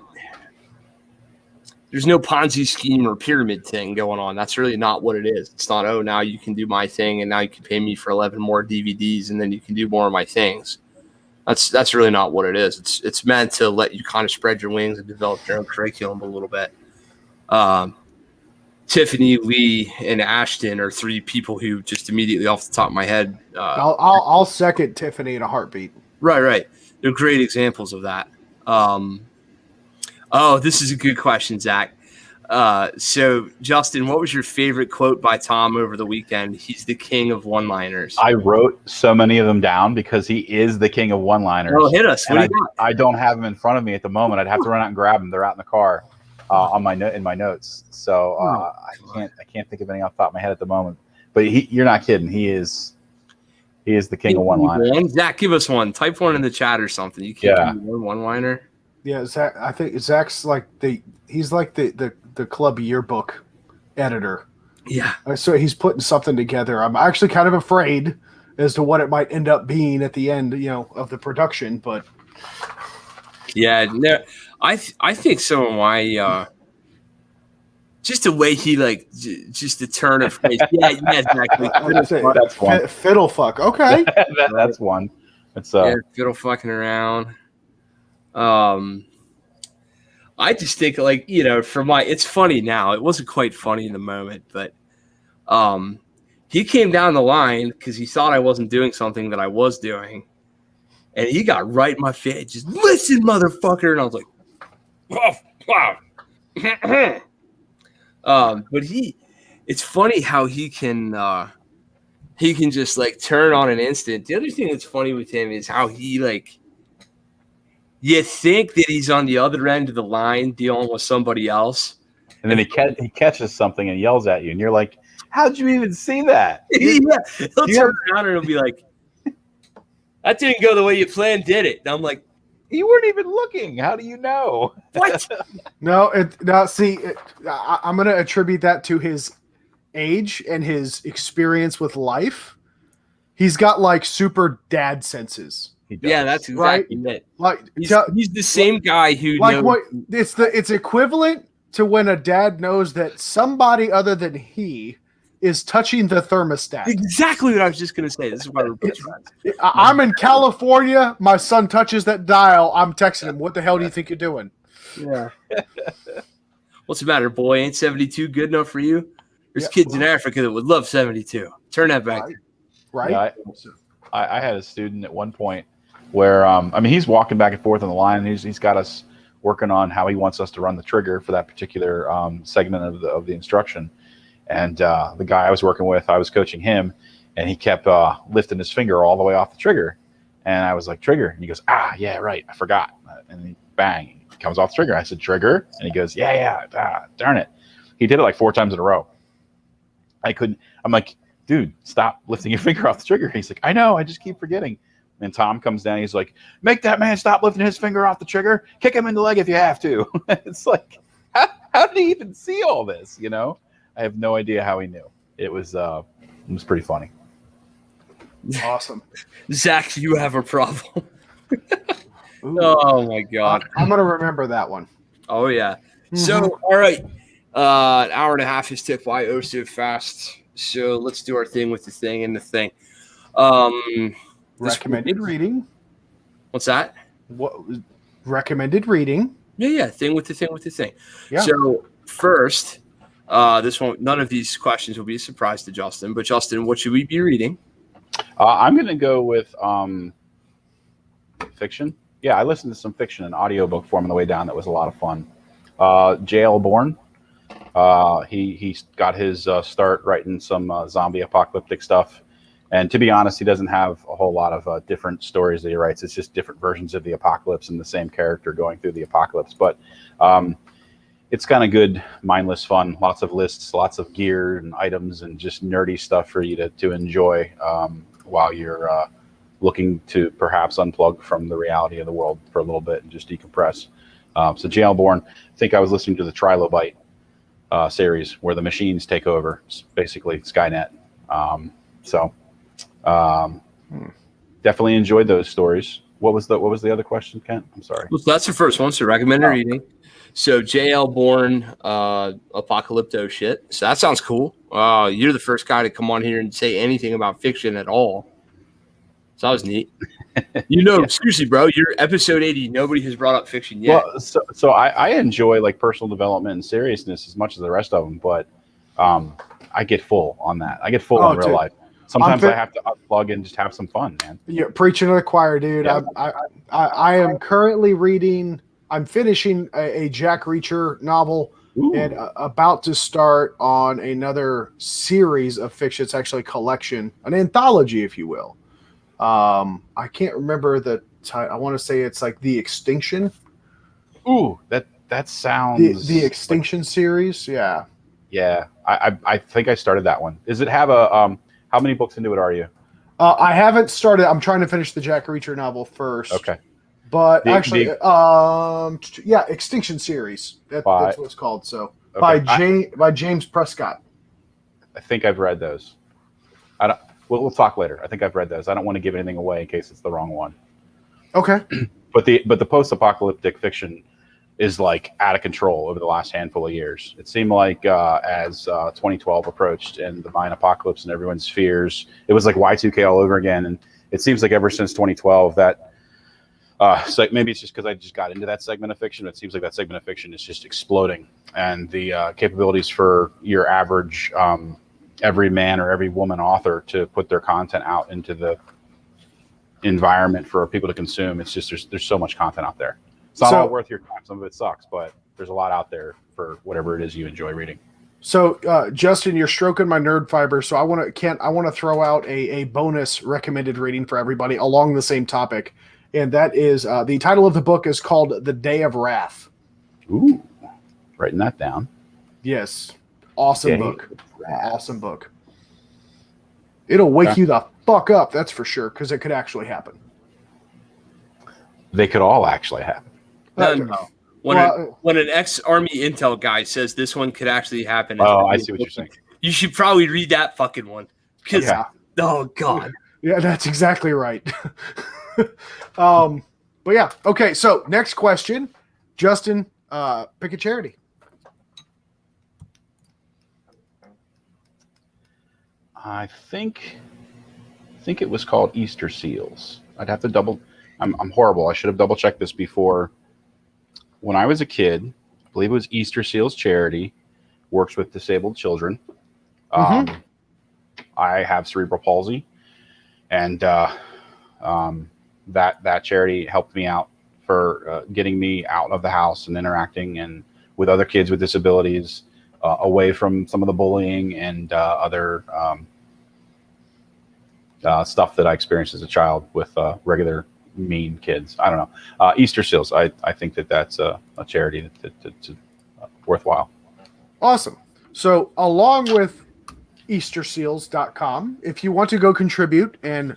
There's no Ponzi scheme or pyramid thing going on. That's really not what it is. It's not, oh, now you can do my thing and now you can pay me for 11 more DVDs and then you can do more of my things. That's really not what it is. It's meant to let you kind of spread your wings and develop your own curriculum a little bit. Tiffany, Lee, and Ashton are three people who just immediately off the top of my head. I'll second Tiffany in a heartbeat. Right. They're great examples of that. This is a good question, Zach. So, Justin, what was your favorite quote by Tom over the weekend? He's the king of one-liners. I wrote so many of them down because he is the king of one-liners. Oh, hit us. What do you got? I don't have them in front of me at the moment. I'd have to run out and grab them. They're out in the car in my notes. So I can't think of any off the top of my head at the moment. But you're not kidding. He is the king of one-liners. Zach, give us one. Type one in the chat or something. You can't give me one one-liner. Yeah, Zach. I think Zach's like he's like the club yearbook editor. Yeah. So he's putting something together. I'm actually kind of afraid as to what it might end up being at the end, of the production. But Yeah, no, I think some of my just the way he just the turn of face. Yeah, exactly. That's one. Fiddle fuck. Okay. That's one. It's fiddle fucking around. I just think it's funny now. It wasn't quite funny in the moment, but he came down the line because he thought I wasn't doing something that I was doing. And he got right in my face. Just listen, motherfucker. And I was like, oh, wow. But it's funny how he can just turn on an instant. The other thing that's funny with him is how he you think that he's on the other end of the line dealing with somebody else. And then he catches something and yells at you. And you're like, how'd you even see that? Yeah. He'll turn around and he'll be like, that didn't go the way you planned, did it? And I'm like, you weren't even looking. How do you know? What? I'm going to attribute that to his age and his experience with life. He's got super dad senses. Yeah, that's exactly it. He's the same guy who knows. It's equivalent to when a dad knows that somebody other than he is touching the thermostat. Exactly what I was just going to say. This is why we're best friends. I'm in California. My son touches that dial. I'm texting him. What the hell do you think you're doing? Yeah. What's the matter, boy? Ain't 72 good enough for you? There's kids in Africa that would love 72. Turn that back. Right. Yeah, I had a student at one point where he's walking back and forth on the line. He's got us working on how he wants us to run the trigger for that particular segment of the instruction. And the guy I was working with, I was coaching him, and he kept lifting his finger all the way off the trigger. And I was like, trigger. And he goes, yeah, right. I forgot. And he, bang, he comes off the trigger. I said, trigger. And he goes, yeah, darn it. He did it 4 times in a row. I'm like, dude, stop lifting your finger off the trigger. He's like, I know. I just keep forgetting. And Tom comes down. He's like, make that man stop lifting his finger off the trigger. Kick him in the leg if you have to. It's like, how did he even see all this, I have no idea how he knew. It was pretty funny. Awesome. Zach, you have a problem. Oh, my God. I'm going to remember that one. Oh, yeah. Mm-hmm. So, all right. An hour and a half has ticked by so fast. So let's do our thing with the thing and the thing. Recommended reading. What's that? What recommended reading? Yeah. Thing with the thing with the thing. Yeah. So first... this one, none of these questions will be a surprise to Justin. But Justin, what should we be reading? I'm going to go with fiction. Yeah, I listened to some fiction in audiobook form on the way down. That was a lot of fun. J.L. Bourne. He got his start writing some zombie apocalyptic stuff. And to be honest, he doesn't have a whole lot of different stories that he writes. It's just different versions of the apocalypse and the same character going through the apocalypse. But it's kind of good, mindless fun. Lots of lists, lots of gear and items, and just nerdy stuff for you to enjoy while you're looking to perhaps unplug from the reality of the world for a little bit and just decompress. So J.L. Bourne, I think I was listening to the Trilobite series where the machines take over, it's basically Skynet. Definitely enjoyed those stories. What was the other question, Kent? I'm sorry. Well, that's the first one. So recommended reading. So J.L. Bourne, apocalypto shit. So that sounds cool. You're the first guy to come on here and say anything about fiction at all. So that was neat. Yeah. Seriously, bro, you're episode 80. Nobody has brought up fiction yet. Well, so I enjoy personal development and seriousness as much as the rest of them, but I get full on that. I get full in real life. Sometimes I have to unplug and just have some fun, man. You're preaching to the choir, dude. Yeah. I am currently reading. I'm finishing a Jack Reacher novel. Ooh. And about to start on another series of fiction. It's actually a collection, an anthology, if you will. I can't remember the title. I want to say it's like The Extinction. Ooh, that sounds the Extinction series. Yeah. Yeah, I think I started that one. Does it have a how many books into it are you? I haven't started. I'm trying to finish the Jack Reacher novel first. Okay. But actually, yeah, Extinction Series. That's what it's called. So by James Prescott. I think I've read those. We'll talk later. I think I've read those. I don't want to give anything away in case it's the wrong one. Okay. But the post-apocalyptic fiction is like out of control over the last handful of years. It seemed like as 2012 approached and the Mayan apocalypse and everyone's fears, it was like Y2K all over again. And it seems like ever since 2012 that so maybe it's just because I just got into that segment of fiction. It seems like that segment of fiction is just exploding, and the capabilities for your average every man or every woman author to put their content out into the environment for people to consume. It's just there's so much content out there. It's not all worth your time. Some of it sucks, but there's a lot out there for whatever it is you enjoy reading. So, Justin, you're stroking my nerd fiber. So I want to throw out a bonus recommended reading for everybody along the same topic, and that is the title of the book is called The Day of Wrath. Ooh, writing that down. Yes, awesome book. Awesome book. It'll wake you the fuck up. That's for sure, because it could actually happen. They could all actually happen. No. When an ex-Army intel guy says this one could actually happen. Oh, I see what you're saying. You should probably read that fucking one. Oh, God. Yeah, that's exactly right. But yeah. Okay, so next question. Justin, pick a charity. I think it was called Easter Seals. I'd have to I'm horrible. I should have double checked this before. When I was a kid, I believe it was Easter Seals Charity, works with disabled children. I have cerebral palsy, and that charity helped me out for getting me out of the house and interacting and with other kids with disabilities, away from some of the bullying and other stuff that I experienced as a child with regular mean kids. I don't know. Easter Seals. I think that's a charity that's worthwhile. Awesome. So along with EasterSeals.com, if you want to go contribute and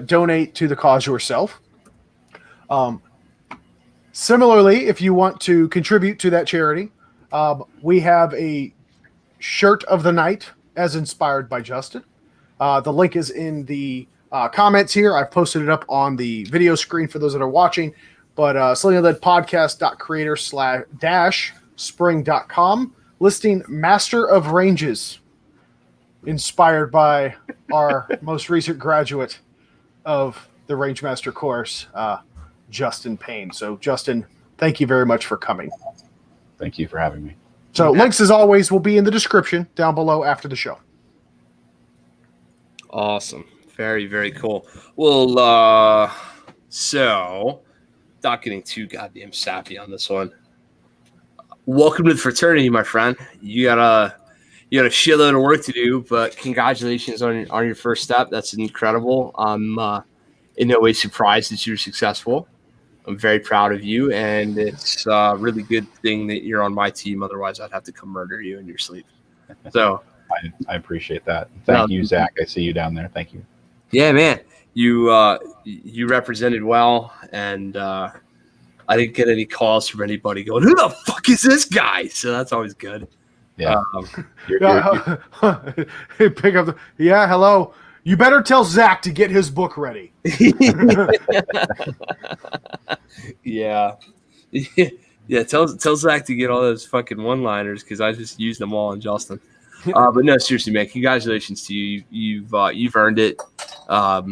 donate to the cause yourself. Similarly, if you want to contribute to that charity, we have a shirt of the night as inspired by Justin. The link is in the comments here. I've posted it up on the video screen for those that are watching. But slingledpodcast.creator/spring.com listing Master of Ranges, inspired by our most recent graduate of the Rangemaster course, Justin Payne. So, Justin, thank you very much for coming. Thank you for having me. So, links, as always, will be in the description down below after the show. Awesome. Very, very cool. Well, so, not getting too goddamn sappy on this one. Welcome to the fraternity, my friend. You got a shitload of work to do, but congratulations on your first step. That's incredible. I'm in no way surprised that you're successful. I'm very proud of you, and it's a really good thing that you're on my team. Otherwise, I'd have to come murder you in your sleep. So I appreciate that. Thank you, Zach. I see you down there. Thank you. Yeah, man. You represented well, and I didn't get any calls from anybody going, "Who the fuck is this guy?" So that's always good. Yeah. Pick up hello. You better tell Zach to get his book ready. Yeah. Yeah, tell Zach to get all those fucking one-liners because I just used them all on Justin. But no, seriously, man, congratulations to you. You've earned it. Now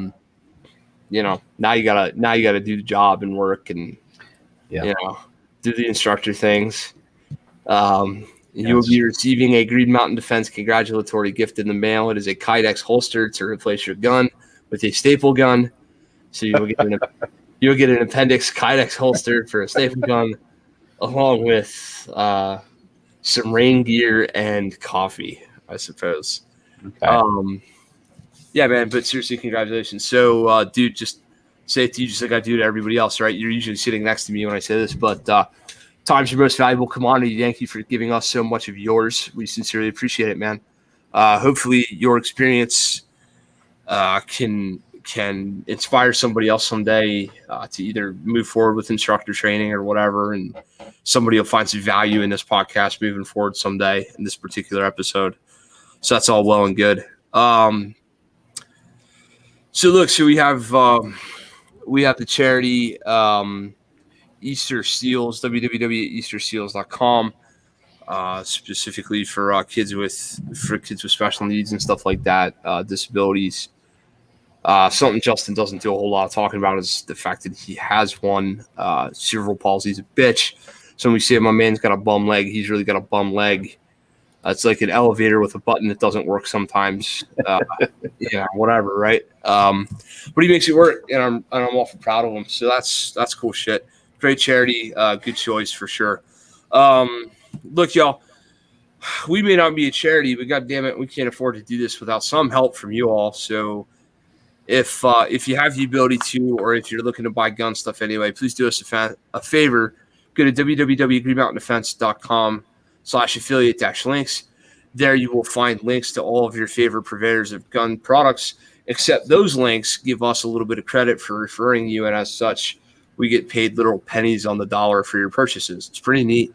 you gotta do the job and work and do the instructor things. You will be receiving a Green Mountain Defense congratulatory gift in the mail. It is a Kydex holster to replace your gun with a staple gun. So you'll get an appendix Kydex holster for a staple gun, along with some rain gear and coffee, I suppose. Okay. Yeah, man. But seriously, congratulations. So, dude, just say it to you just like I do to everybody else, right? You're usually sitting next to me when I say this, but time's your most valuable commodity. Thank you for giving us so much of yours. We sincerely appreciate it, man. Hopefully your experience can can inspire somebody else someday to either move forward with instructor training or whatever, and somebody will find some value in this podcast moving forward someday in this particular episode. So that's all well and good. So we have the charity Easter Seals, www.easterseals.com, specifically for kids with special needs and stuff like that, disabilities. Something Justin doesn't do a whole lot of talking about is the fact that he has one. Cerebral palsy is a bitch. So when we say my man's got a bum leg, he's really got a bum leg. It's like an elevator with a button that doesn't work sometimes. Whatever, right? But he makes it work, and I'm awful proud of him. So that's cool shit. Great charity, good choice for sure. Look, y'all, we may not be a charity, but goddamn it, we can't afford to do this without some help from you all. So if you have the ability to, or if you're looking to buy gun stuff anyway, please do us a favor. Go to www.greenmountaindefense.com/affiliate-links. There you will find links to all of your favorite purveyors of gun products, except those links give us a little bit of credit for referring you, and as such, we get paid literal pennies on the dollar for your purchases. It's pretty neat.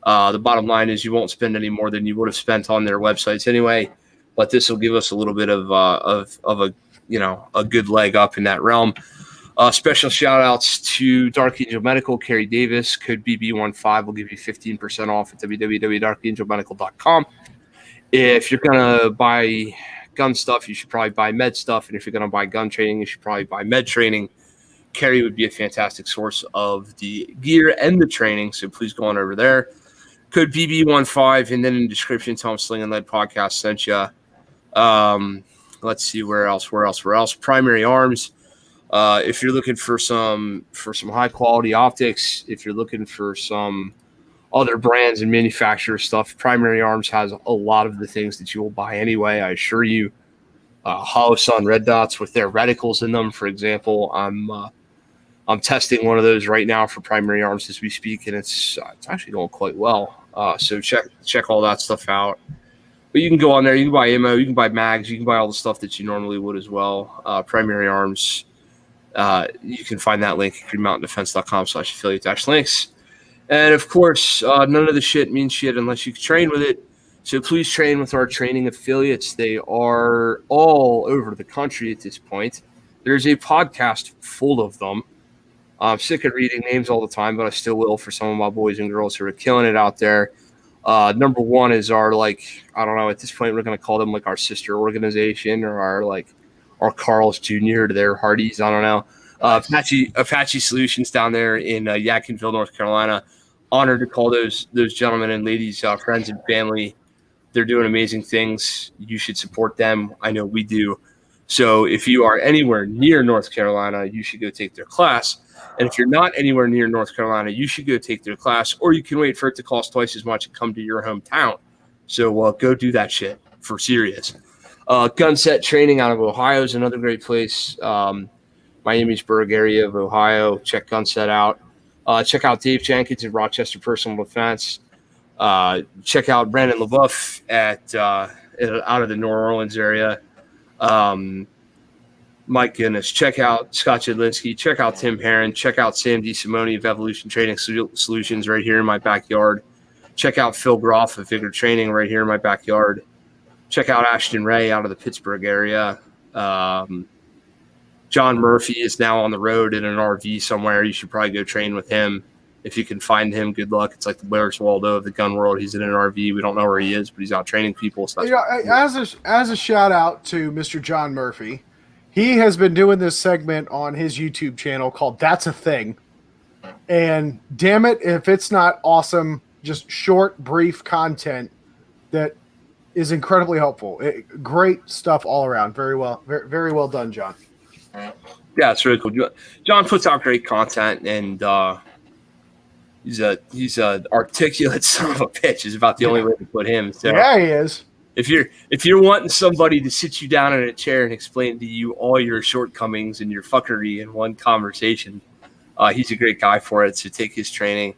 The bottom line is you won't spend any more than you would have spent on their websites anyway, but this will give us a little bit of a good leg up in that realm. Special shout outs to Dark Angel Medical, Carrie Davis, code BB15 will give you 15% off at www.darkangelmedical.com. If you're going to buy gun stuff, you should probably buy med stuff. And if you're going to buy gun training, you should probably buy med training. Carrie would be a fantastic source of the gear and the training. So please go on over there. Code BB15, and then in the description, tell them Sling'N Lead Podcast sent you. Let's see where else. Primary Arms. If you're looking for some high quality optics, if you're looking for some other brands and manufacturer stuff, Primary Arms has a lot of the things that you will buy anyway. I assure you. Hollow Sun red dots with their reticles in them, for example. I'm testing one of those right now for Primary Arms as we speak, and it's actually going quite well. So check all that stuff out. But you can go on there. You can buy ammo. You can buy mags. You can buy all the stuff that you normally would as well. Primary Arms. You can find that link at greenmountaindefense.com/affiliate-links. And of course, none of the shit means shit unless you can train with it. So please train with our training affiliates. They are all over the country at this point. There's a podcast full of them. I'm sick of reading names all the time, but I still will for some of my boys and girls who are killing it out there. Number one is our, I don't know, at this point, we're going to call them our sister organization, or our Carl's Jr. to their Hardee's. I don't know. Apache Solutions down there in Yadkinville, North Carolina. Honored to call those gentlemen and ladies friends and family. They're doing amazing things. You should support them. I know we do. So if you are anywhere near North Carolina, you should go take their class. And if you're not anywhere near North Carolina, you should go take their class, or you can wait for it to cost twice as much and come to your hometown. So go do that shit for serious. Gunset Training out of Ohio is another great place. Miamisburg area of Ohio. Check Gunset out. Check out Dave Jenkins at Rochester Personal Defense. Check out Brandon LaBeouf out of the New Orleans area. My goodness. Check out Scott Jedlinski. Check out Tim Herron. Check out Sam DeSimone of Evolution Training Solutions right here in my backyard. Check out Phil Groff of Vigor Training right here in my backyard. Check out Ashton Ray out of the Pittsburgh area. John Murphy is now on the road in an RV somewhere. You should probably go train with him. If you can find him, good luck. It's like the Where's Waldo of the gun world. He's in an RV. We don't know where he is, but he's out training people. So as a shout out to Mr. John Murphy, he has been doing this segment on his YouTube channel called That's a Thing. And damn it, if it's not awesome, just short, brief content that is incredibly helpful. Great stuff all around. Very well done, John. Yeah, it's really cool. John puts out great content, and he's a articulate son of a bitch. Is about the only way to put him. So yeah, he is. If you're wanting somebody to sit you down in a chair and explain to you all your shortcomings and your fuckery in one conversation, he's a great guy for it. So take his training.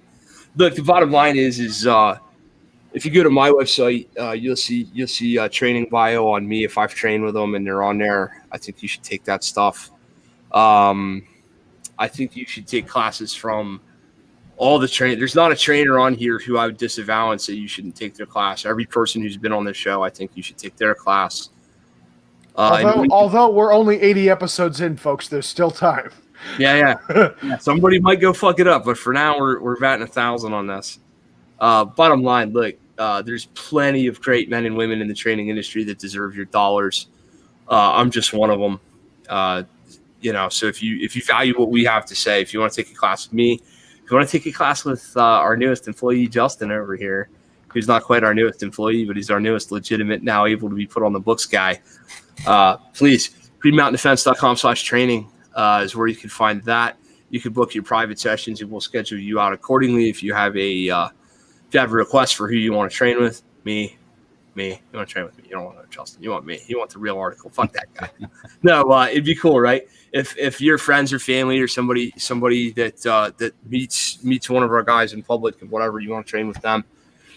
Look, the bottom line is if you go to my website, you'll see a training bio on me if I've trained with them and they're on there. I think you should take that stuff. I think you should take classes from all the train. There's not a trainer on here who I would disavow and say you shouldn't take their class. Every person who's been on this show, I think you should take their class. Although we're only 80 episodes in, folks, there's still time. Yeah. Somebody might go fuck it up, but for now, we're batting 1,000 on this. Bottom line, look, there's plenty of great men and women in the training industry that deserve your dollars. I'm just one of them. So if you value what we have to say, if you want to take a class with me, if you want to take a class with our newest employee, Justin, over here, who's not quite our newest employee, but he's our newest legitimate, now able to be put on the books guy, please, greenmountaindefense.com/training is where you can find that. You can book your private sessions, and we'll schedule you out accordingly. If you have a request for who you want to train with, me. You want to train with me. You don't want Justin. You want me. You want the real article. Fuck that guy. No, it'd be cool, right? If your friends or family or somebody that meets one of our guys in public and whatever, you want to train with them,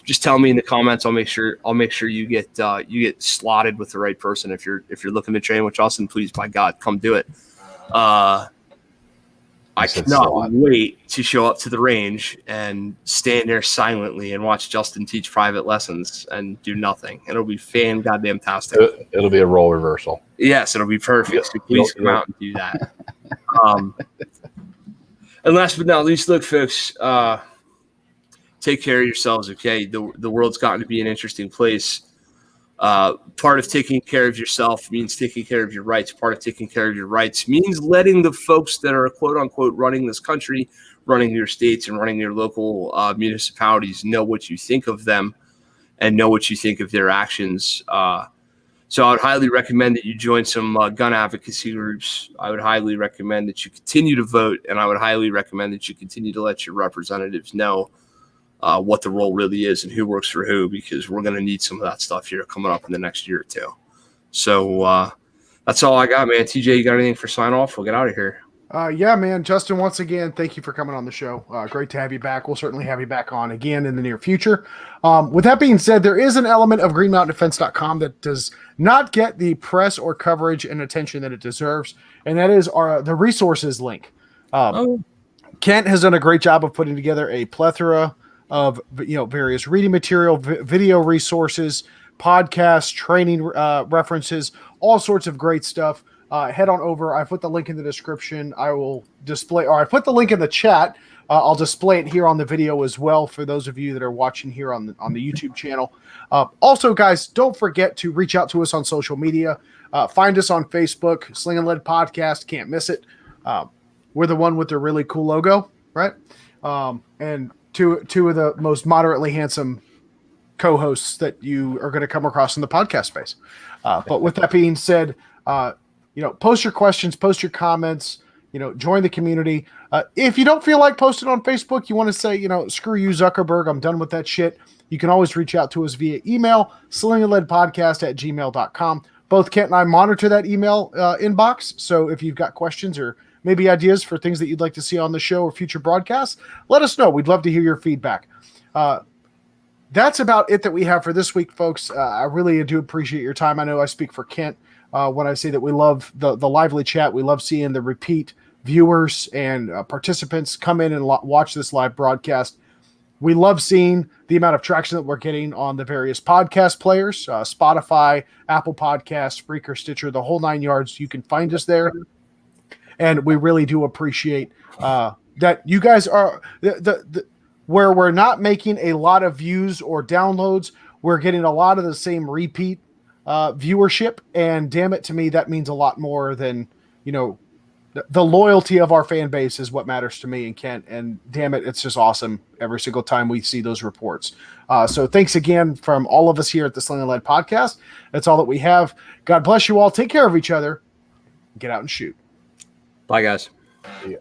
just tell me in the comments. I'll make sure you get slotted with the right person. If you're looking to train with Justin, please, by God, come do it. I cannot wait to show up to the range and stand there silently and watch Justin teach private lessons and do nothing. It'll be fan-goddamn-tastic. It'll be a role reversal. Yes, it'll be perfect. So please come out and do that. And last but not least, look, folks, take care of yourselves, okay? The world's gotten to be an interesting place. Part of taking care of yourself means taking care of your rights. Part of taking care of your rights means letting the folks that are quote unquote running this country, running your states and running your local municipalities know what you think of them and know what you think of their actions. So I would highly recommend that you join some gun advocacy groups. I would highly recommend that you continue to vote, and I would highly recommend that you continue to let your representatives know what the role really is and who works for who, because we're going to need some of that stuff here coming up in the next year or two. So that's all I got, man. TJ, you got anything for sign off? We'll get out of here. Yeah, man. Justin, once again, thank you for coming on the show. Great to have you back. We'll certainly have you back on again in the near future. With that being said, there is an element of greenmountaindefense.com that does not get the press or coverage and attention that it deserves, and that is the resources link. Kent has done a great job of putting together a plethora of various reading material, video resources, podcasts, training references, all sorts of great stuff. Head on over. I put the link in the description. I will display, or I put the link in the chat. I'll display it here on the video as well for those of you that are watching here on the YouTube channel. Also, guys, don't forget to reach out to us on social media. Find us on Facebook, Sling'N Led Podcast. Can't miss it. We're the one with the really cool logo, right? And two of the most moderately handsome co-hosts that you are going to come across in the podcast space. But with that being said, post your questions, post your comments, join the community. If you don't feel like posting on Facebook, you want to say, screw you, Zuckerberg, I'm done with that shit. You can always reach out to us via email, slingandledpodcast@gmail.com. Both Kent and I monitor that email inbox. So if you've got questions or maybe ideas for things that you'd like to see on the show or future broadcasts, let us know. We'd love to hear your feedback. That's about it that we have for this week, folks. I really do appreciate your time. I know I speak for Kent when I say that we love the lively chat. We love seeing the repeat viewers and participants come in and watch this live broadcast. We love seeing the amount of traction that we're getting on the various podcast players, Spotify, Apple Podcasts, Spreaker, Stitcher, the whole 9 yards. You can find us there. And we really do appreciate that you guys are where we're not making a lot of views or downloads. We're getting a lot of the same repeat viewership. And damn it, to me, that means a lot more than, the loyalty of our fan base is what matters to me and Kent. And damn it, it's just awesome every single time we see those reports. So thanks again from all of us here at the Sling'N Led Podcast. That's all that we have. God bless you all. Take care of each other. Get out and shoot. Bye, guys. Yeah.